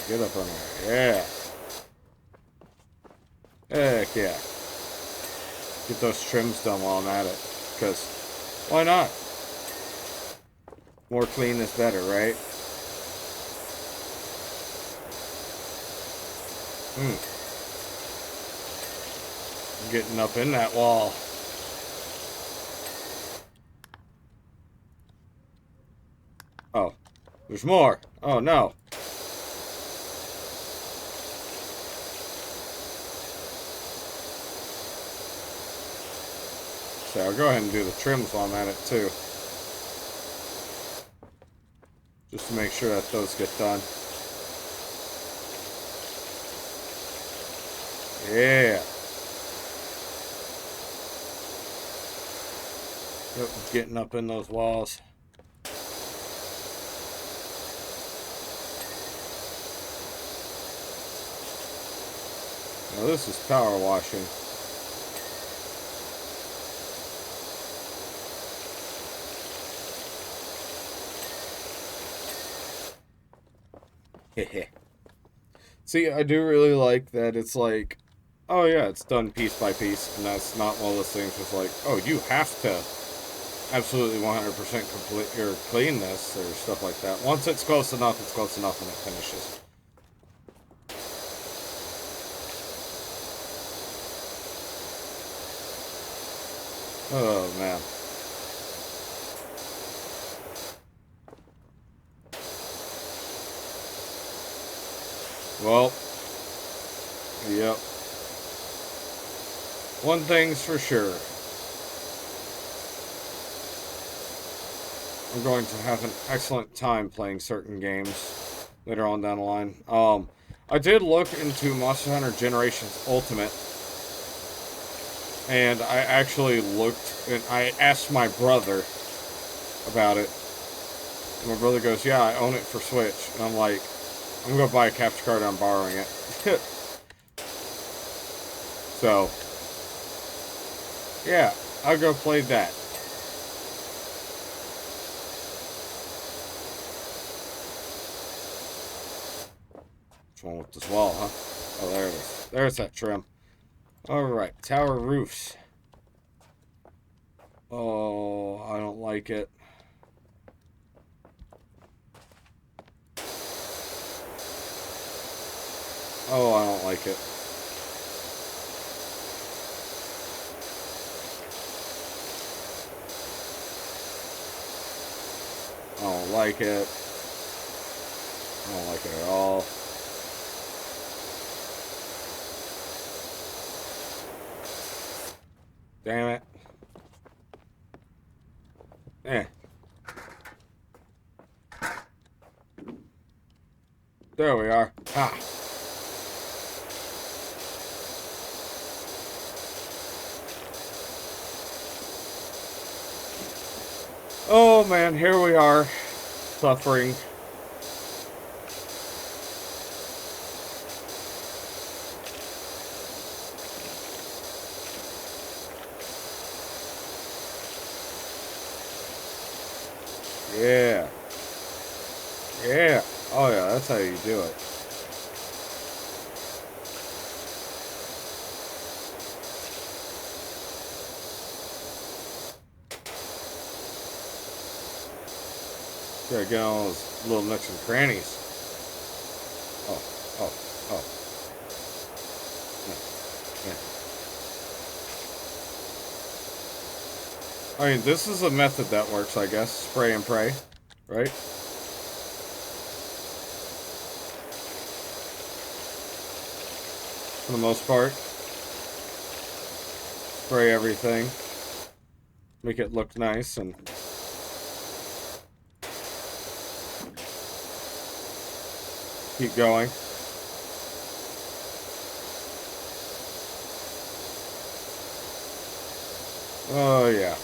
Get up on there. Yeah. Heck yeah. Get those trims done while I'm at it. Because, why not? More clean is better, right? Getting up in that wall. Oh. There's more. Oh, no. So I'll go ahead and do the trims while I'm at it too. Just to make sure that those get done. Yeah. Yep, getting up in those walls. Now this is power washing. See, I do really like that it's like, oh yeah, it's done piece by piece, and that's not one of those things that's like, oh, you have to absolutely 100% complete or clean this or stuff like that. Once it's close enough, and it finishes. Oh man. Well, yep. One thing's for sure. I'm going to have an excellent time playing certain games later on down the line. I did look into Monster Hunter Generations Ultimate, and I actually looked, and I asked my brother about it. And my brother goes, yeah, I own it for Switch. And I'm like, I'm going to buy a capture card and I'm borrowing it. So, yeah, I'll go play that. Which one with this wall, huh? Oh, there it is. There's that trim. Alright, tower roofs. Oh, I don't like it. Oh, I don't like it. I don't like it. I don't like it at all. Damn it. Eh. There we are. Ha. Oh man, here we are. Suffering. Yeah. Yeah. Oh, yeah, that's how you do it. Gotta get all those little nooks and crannies. Oh, oh, oh. Yeah, yeah. I mean, this is a method that works, I guess. Spray and pray, right? For the most part. Spray everything. Make it look nice and... keep going. Oh, yeah.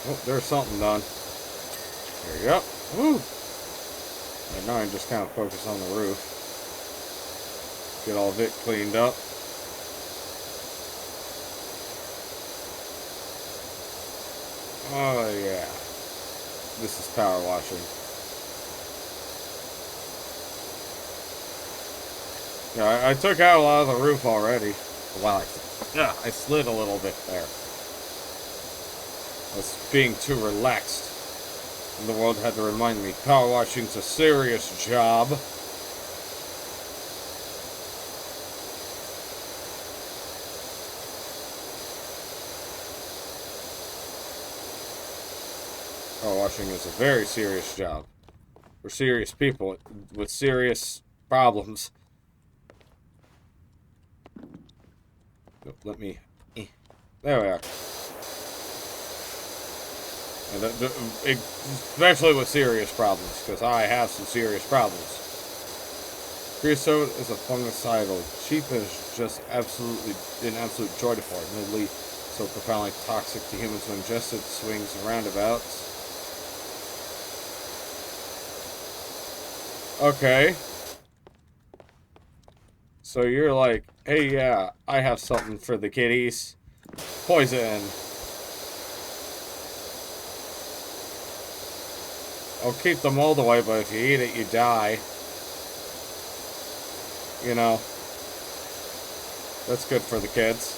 Oh, there's something done. There you go. Woo! And now I just kind of focus on the roof. Get all of it cleaned up. Oh, yeah. This is power washing. Yeah, I took out a lot of the roof already. Wow, I slid a little bit there. I was being too relaxed. And the world had to remind me, power washing's a serious job. Power washing is a very serious job. For serious people with serious problems. Let me... There we are. And especially with serious problems, because I have some serious problems. Creosote is a fungicidal. Cheap is just an absolute joy to for. Admittedly, so profoundly toxic to humans when ingested, swings and roundabouts. Okay. So you're like, hey, yeah, I have something for the kitties. Poison. I'll keep the mold away, but if you eat it, you die. You know. That's good for the kids.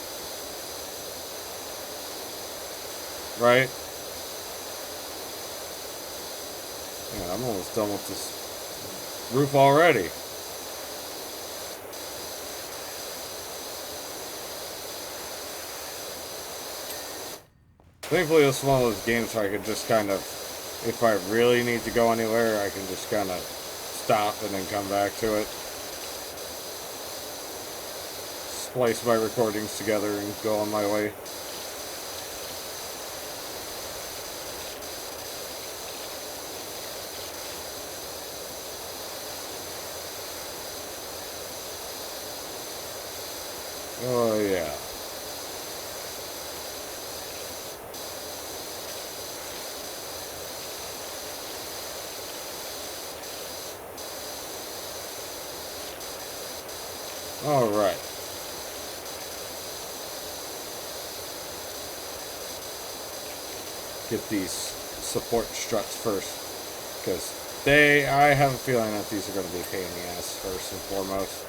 Right? Yeah, I'm almost done with this roof already. Thankfully, it's one of those games where I could just kind of, if I really need to go anywhere, I can just kind of stop and then come back to it. Splice my recordings together and go on my way. Oh, yeah. All right. Get these support struts first, because I have a feeling that these are going to be a pain in the ass first and foremost.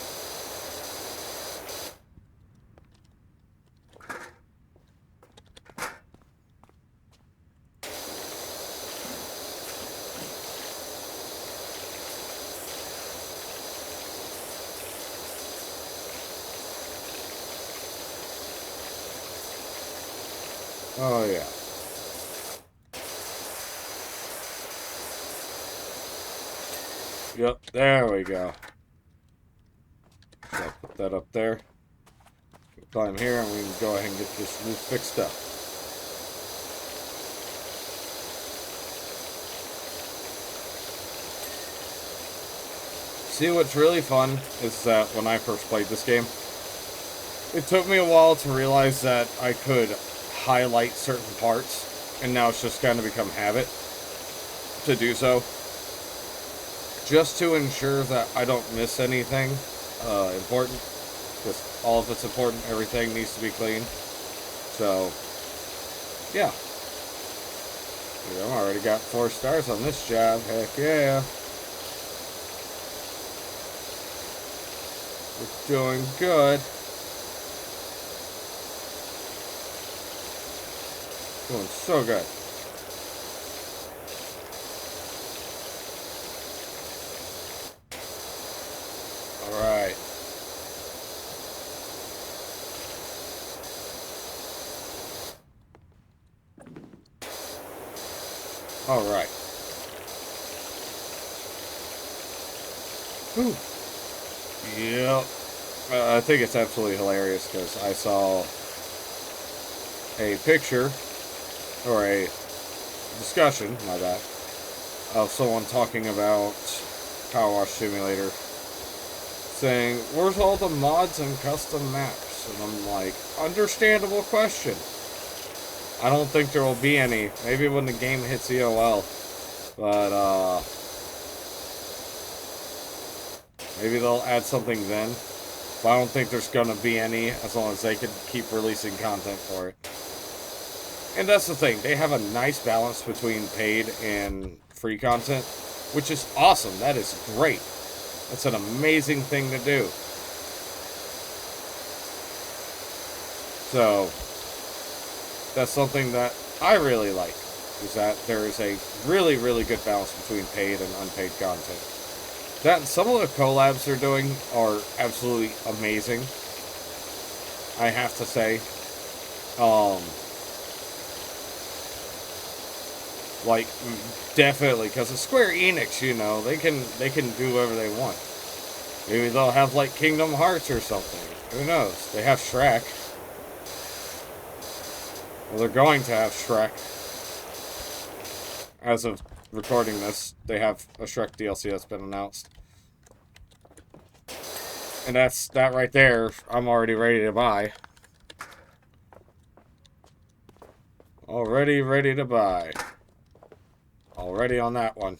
Oh, yeah. Yep, there we go. So I'll put that up there. Climb here, and we can go ahead and get this roof fixed up. See, what's really fun is that when I first played this game, it took me a while to realize that I could highlight certain parts, and now it's just kind of become habit to do so, just to ensure that I don't miss anything important. Because all of it's important. Everything needs to be clean. So, yeah. You know, I already got 4 stars on this job. Heck yeah. We're doing good. Doing so good. Alright. Alright. Whew. Yep. I think it's absolutely hilarious because I saw a picture or a discussion, my bad, of someone talking about Powerwash Simulator saying, where's all the mods and custom maps? And I'm like, understandable question. I don't think there will be any. Maybe when the game hits EOL. But, maybe they'll add something then. But I don't think there's gonna be any as long as they can keep releasing content for it. And that's the thing. They have a nice balance between paid and free content, which is awesome. That is great. That's an amazing thing to do. So, that's something that I really like, is that there is a really, really good balance between paid and unpaid content. That some of the collabs they're doing are absolutely amazing, I have to say. Like, definitely, because it's Square Enix, you know, they can do whatever they want. Maybe they'll have, like, Kingdom Hearts or something. Who knows? They have Shrek. Well, they're going to have Shrek. As of recording this, they have a Shrek DLC that's been announced. And that right there, I'm already ready to buy. Already ready to buy. Already on that one.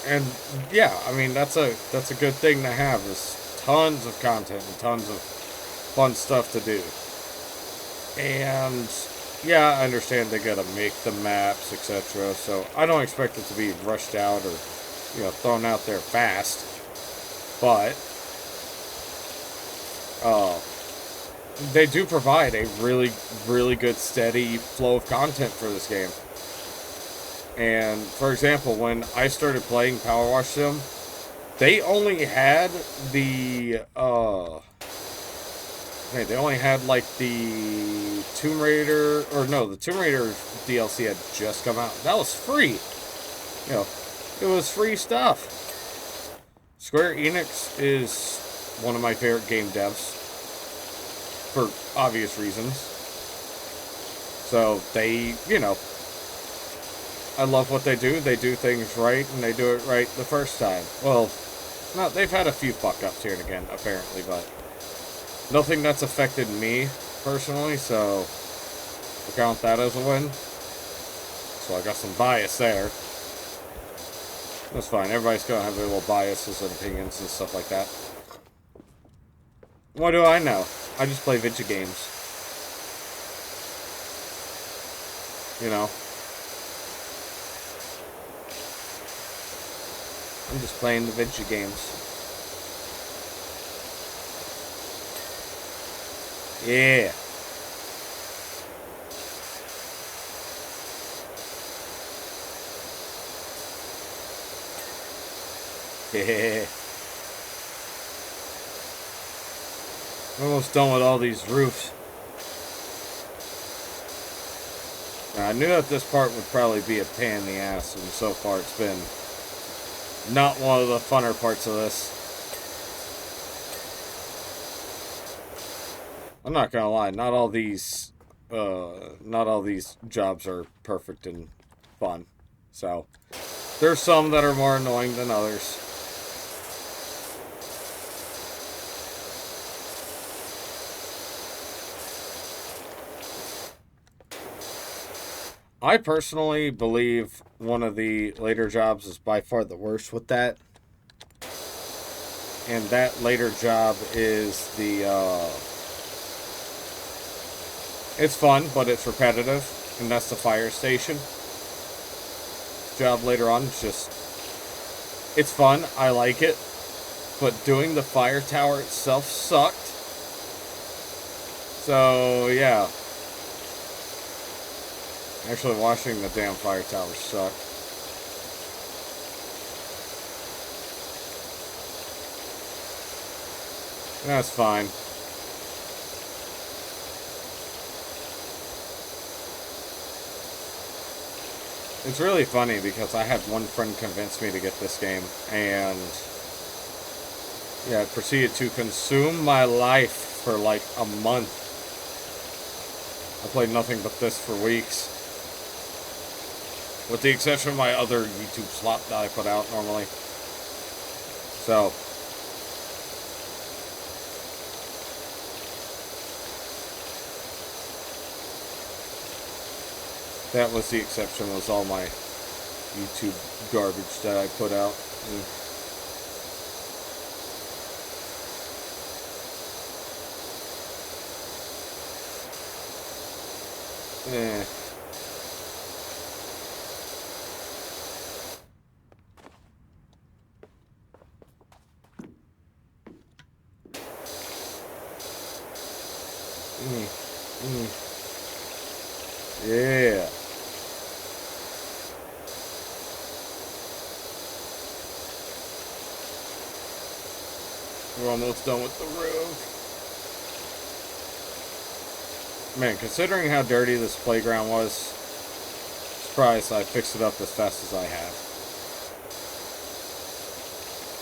And yeah, I mean that's a good thing to have, is tons of content and tons of fun stuff to do. And yeah, I understand they gotta make the maps, etc. So I don't expect it to be rushed out or, you know, thrown out there fast. But they do provide a really, really good steady flow of content for this game. And for example, when I started playing Powerwash Sim, they only had the they only had like the Tomb Raider, or no, the Tomb Raider DLC had just come out. That was free. You know, it was free stuff. Square Enix is one of my favorite game devs, for obvious reasons. So they, you know, I love what they do. They do things right, and they do it right the first time. Well, no, they've had a few fuck-ups here and again, apparently, but nothing that's affected me personally, so I count that as a win. So I got some bias there. That's fine. Everybody's gonna have their little biases and opinions and stuff like that. What do I know? I just play video games. You know? I'm just playing the video games. Yeah. Yeah. I'm almost done with all these roofs. Now, I knew that this part would probably be a pain in the ass, and so far it's been not one of the funner parts of this. I'm not gonna lie, not all these jobs are perfect and fun. So, there's some that are more annoying than others. I personally believe one of the later jobs is by far the worst with that. And that later job is the, it's fun, but it's repetitive. And that's the fire station job later on. It's just, it's fun. I like it. But doing the fire tower itself sucked. So, yeah. Actually, washing the damn fire tower sucked. That's fine. It's really funny because I had one friend convince me to get this game, and yeah, it proceeded to consume my life for like a month. I played nothing but this for weeks. With the exception of my other YouTube slot that I put out normally. So. That was the exception, was all my YouTube garbage that I put out. Eh. Yeah. We're almost done with the roof. Man, considering how dirty this playground was, surprised I fixed it up as fast as I have.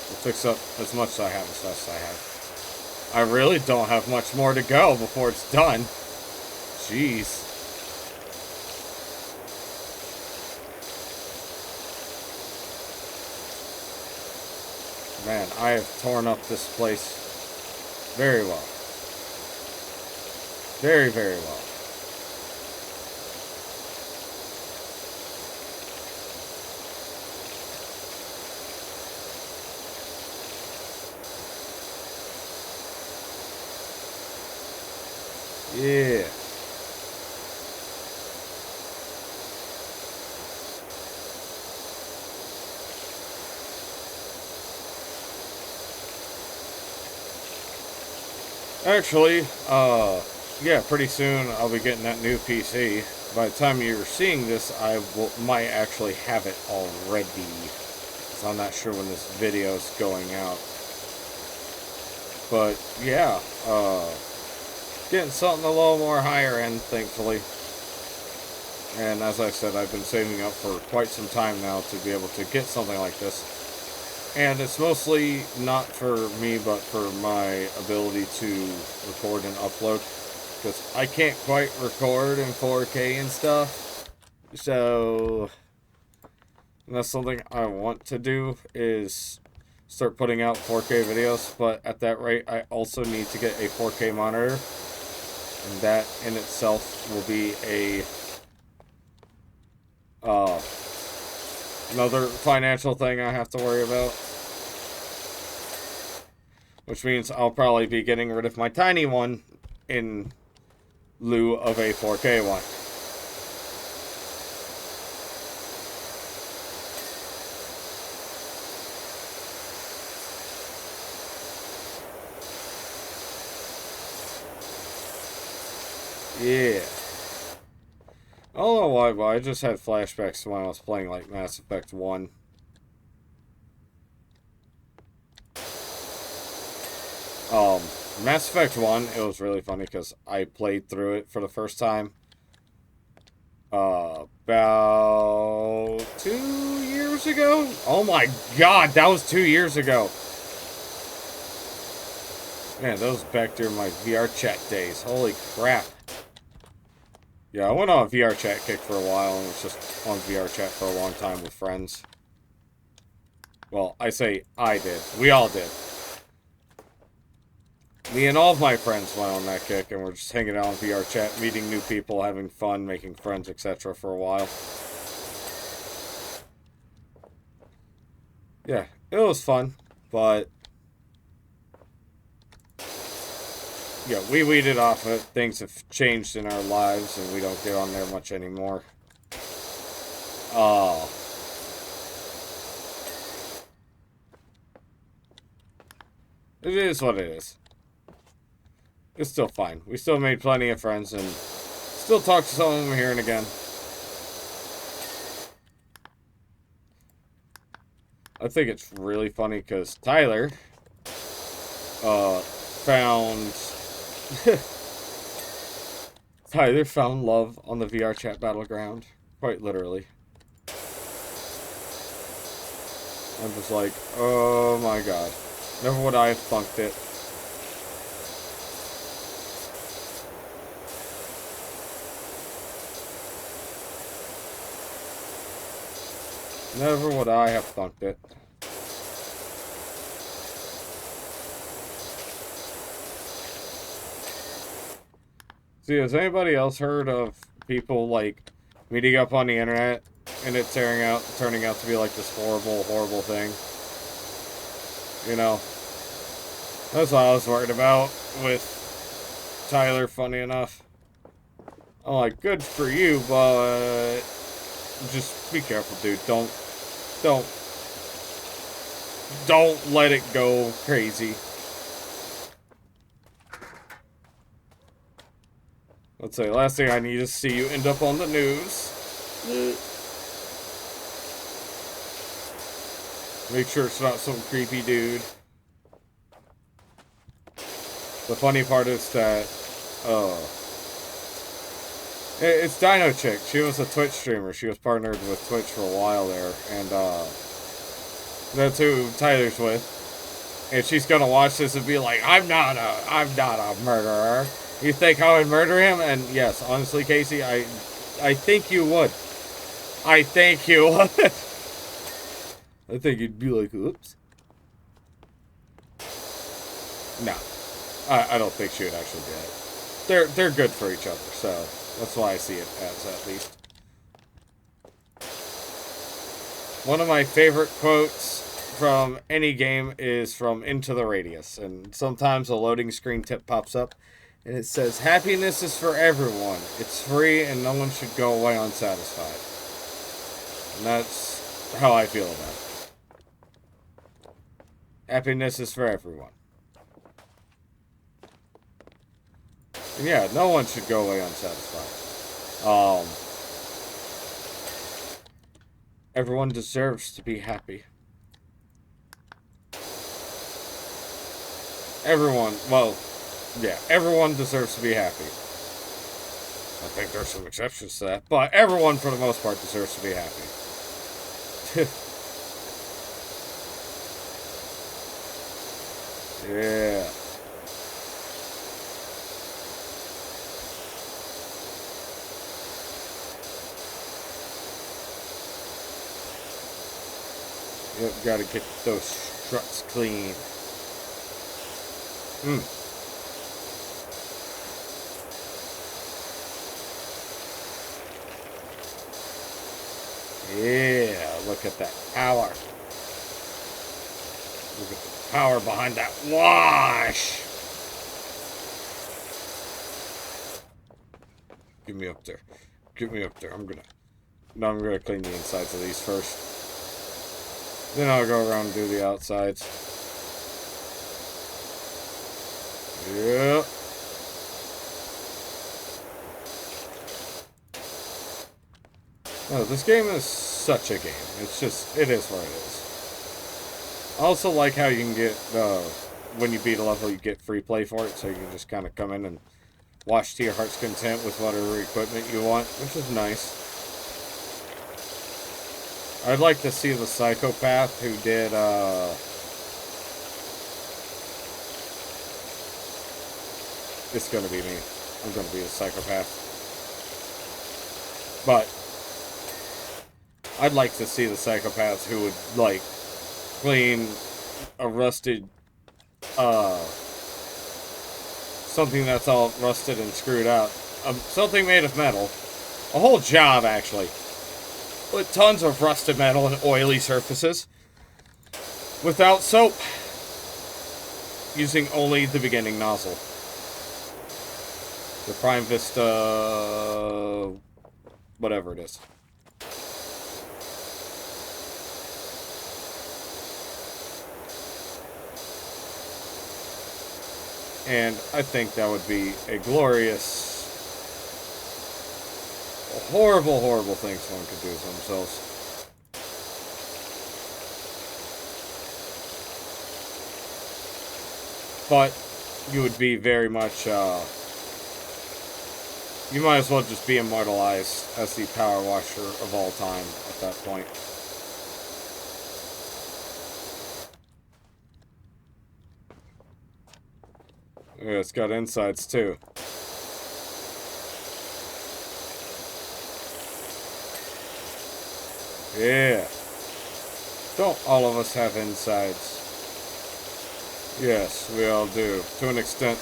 I'll fix up as much as I have as fast as I have. I really don't have much more to go before it's done. Jeez. Man, I have torn up this place very well. Very, very well. Yeah. Actually, yeah, pretty soon I'll be getting that new PC. By the time you're seeing this, might actually have it already. So I'm not sure when this video is going out. But yeah, getting something a little more higher end, thankfully. And as I said, I've been saving up for quite some time now to be able to get something like this. And it's mostly not for me, but for my ability to record and upload. Because I can't quite record in 4K and stuff. So that's something I want to do, is start putting out 4K videos. But at that rate, I also need to get a 4K monitor. And that in itself will be a another financial thing I have to worry about. Which means I'll probably be getting rid of my tiny one in lieu of a 4K one. Yeah. I don't know why, but I just had flashbacks to when I was playing like Mass Effect 1. Mass Effect 1, it was really funny because I played through it for the first time about 2 years ago? Oh my god, that was 2 years ago. Man, that was back during my VR chat days. Holy crap. Yeah, I went on a VR chat kick for a while and was just on VR chat for a long time with friends. Well, I say I did. We all did. Me and all of my friends went on that kick and we're just hanging out on VR chat, meeting new people, having fun, making friends, etc. for a while. Yeah, it was fun, but Yeah, we weeded off it. Things have changed in our lives, and we don't get on there much anymore. Oh. It is what it is. It's still fine. We still made plenty of friends, and still talk to some of them here and again. I think it's really funny because Tyler found Tyler found love on the VR chat battleground, quite literally. I'm just like, oh my god, never would I have funked it. Never would I have thunked it. See, has anybody else heard of people, like, meeting up on the internet and it turning out to be, like, this horrible, horrible thing? You know? That's what I was worried about with Tyler, funny enough. I'm like, good for you, but just be careful, dude. Don't let it go crazy. Let's say, last thing I need to see you end up on the news. Make sure it's not some creepy dude. The funny part is that, it's Dino Chick. She was a Twitch streamer. She was partnered with Twitch for a while there, and that's who Tyler's with. And she's gonna watch this and be like, I'm not a murderer. You think I would murder him? And yes, honestly, Casey, I think you would. I think you would. I think you'd be like, oops. No, I don't think she would actually do it. They're good for each other, so that's why I see it as, at least. One of my favorite quotes from any game is from Into the Radius, and sometimes a loading screen tip pops up, and it says, happiness is for everyone. It's free, and no one should go away unsatisfied. And that's how I feel about it. Happiness is for everyone. And yeah, no one should go away unsatisfied. Everyone deserves to be happy. Everyone, well, yeah, everyone deserves to be happy. I think there's some exceptions to that, but everyone, for the most part, deserves to be happy. Yeah. Yep, gotta get those struts clean. Yeah, look at that power. Look at the power behind that wash. Get me up there. Get me up there. I'm gonna clean the insides of these first. Then I'll go around and do the outsides. Yep. Oh, this game is such a game. It's just, it is what it is. I also like how you can get, when you beat a level, you get free play for it, so you can just kind of come in and watch to your heart's content with whatever equipment you want, which is nice. I'd like to see the psychopath who did, it's gonna be me. I'm gonna be a psychopath. But I'd like to see the psychopaths who would, like, clean a rusted, something that's all rusted and screwed out. Something made of metal. A whole job, actually. With tons of rusted metal and oily surfaces. Without soap. Using only the beginning nozzle. The Prime Vista, whatever it is. And I think that would be a glorious, horrible, horrible thing someone could do to themselves. But you would be very much, you might as well just be immortalized as the power washer of all time at that point. Yeah, it's got insides too. Yeah. Don't all of us have insides? Yes, we all do. To an extent.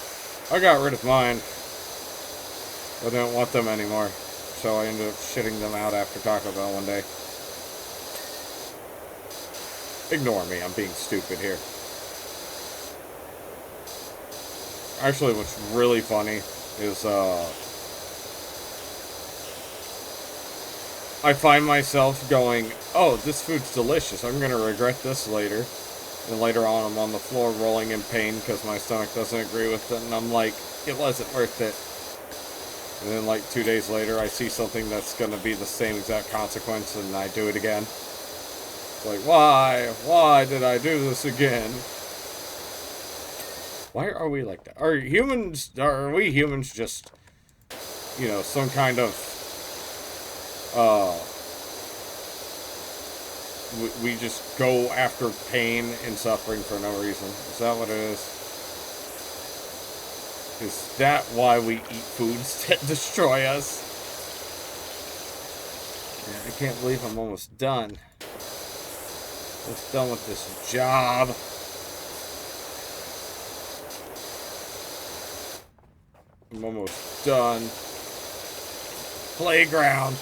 I got rid of mine. I didn't want them anymore. So I ended up shitting them out after Taco Bell one day. Ignore me, I'm being stupid here. Actually, what's really funny is, I find myself going, oh, this food's delicious, I'm gonna regret this later. And later on, I'm on the floor rolling in pain because my stomach doesn't agree with it, and I'm like, it wasn't worth it. And then, like, 2 days later, I see something that's gonna be the same exact consequence, and I do it again. It's like, why? Why did I do this again? Why are we like that? Are we humans just, you know, some kind of, we just go after pain and suffering for no reason? Is that what it is? Is that why we eat foods that destroy us? Yeah, I can't believe I'm almost done. Almost done with this job. I'm almost done. Playground.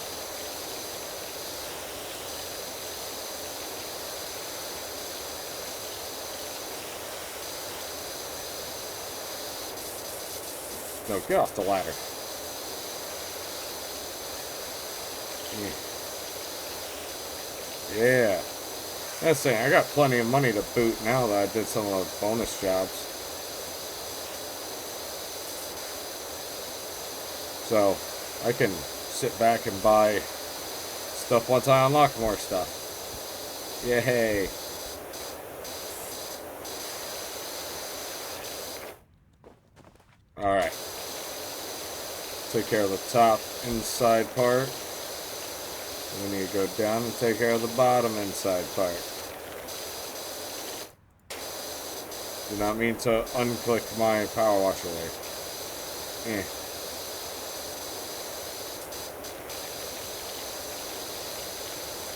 No, get off the ladder. Yeah. That's saying, I got plenty of money to boot now that I did some of those bonus jobs. So, I can sit back and buy stuff once I unlock more stuff. Yay. Alright. Take care of the top inside part. And we need to go down and take care of the bottom inside part. Did not mean to unclick my power washer away.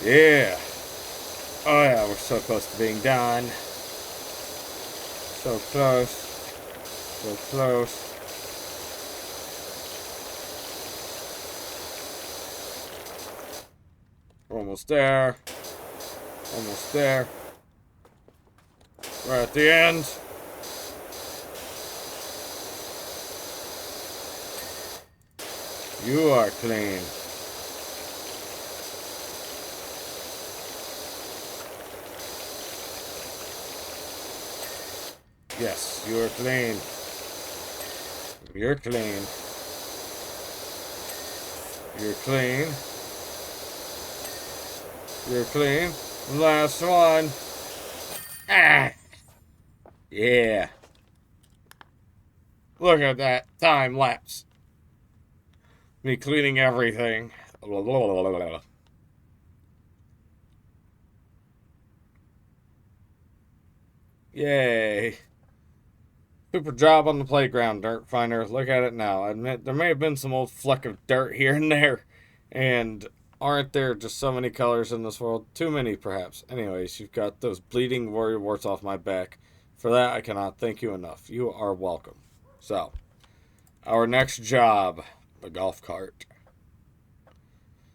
Yeah. Oh yeah, we're so close to being done. So close. So close. We're almost there. Almost there. We're at the end. You are clean. Yes, you are clean. You're clean. You're clean. You're clean. Last one. Ah! Yeah. Look at that time lapse. Me cleaning everything. Yay. Super job on the playground, Dirt Finder. Look at it now. I admit there may have been some old fleck of dirt here and there. And aren't there just so many colors in this world? Too many, perhaps. Anyways, you've got those bleeding warrior warts off my back. For that, I cannot thank you enough. You are welcome. So, our next job, the golf cart.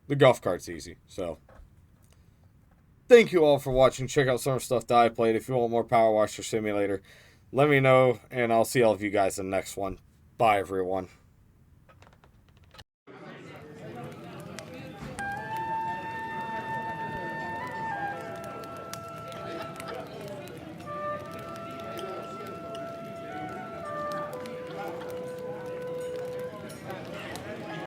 The golf cart's easy, so. Thank you all for watching. Check out some of the stuff that I played. If you want more Power Washer Simulator, let me know, and I'll see all of you guys in the next one. Bye, everyone.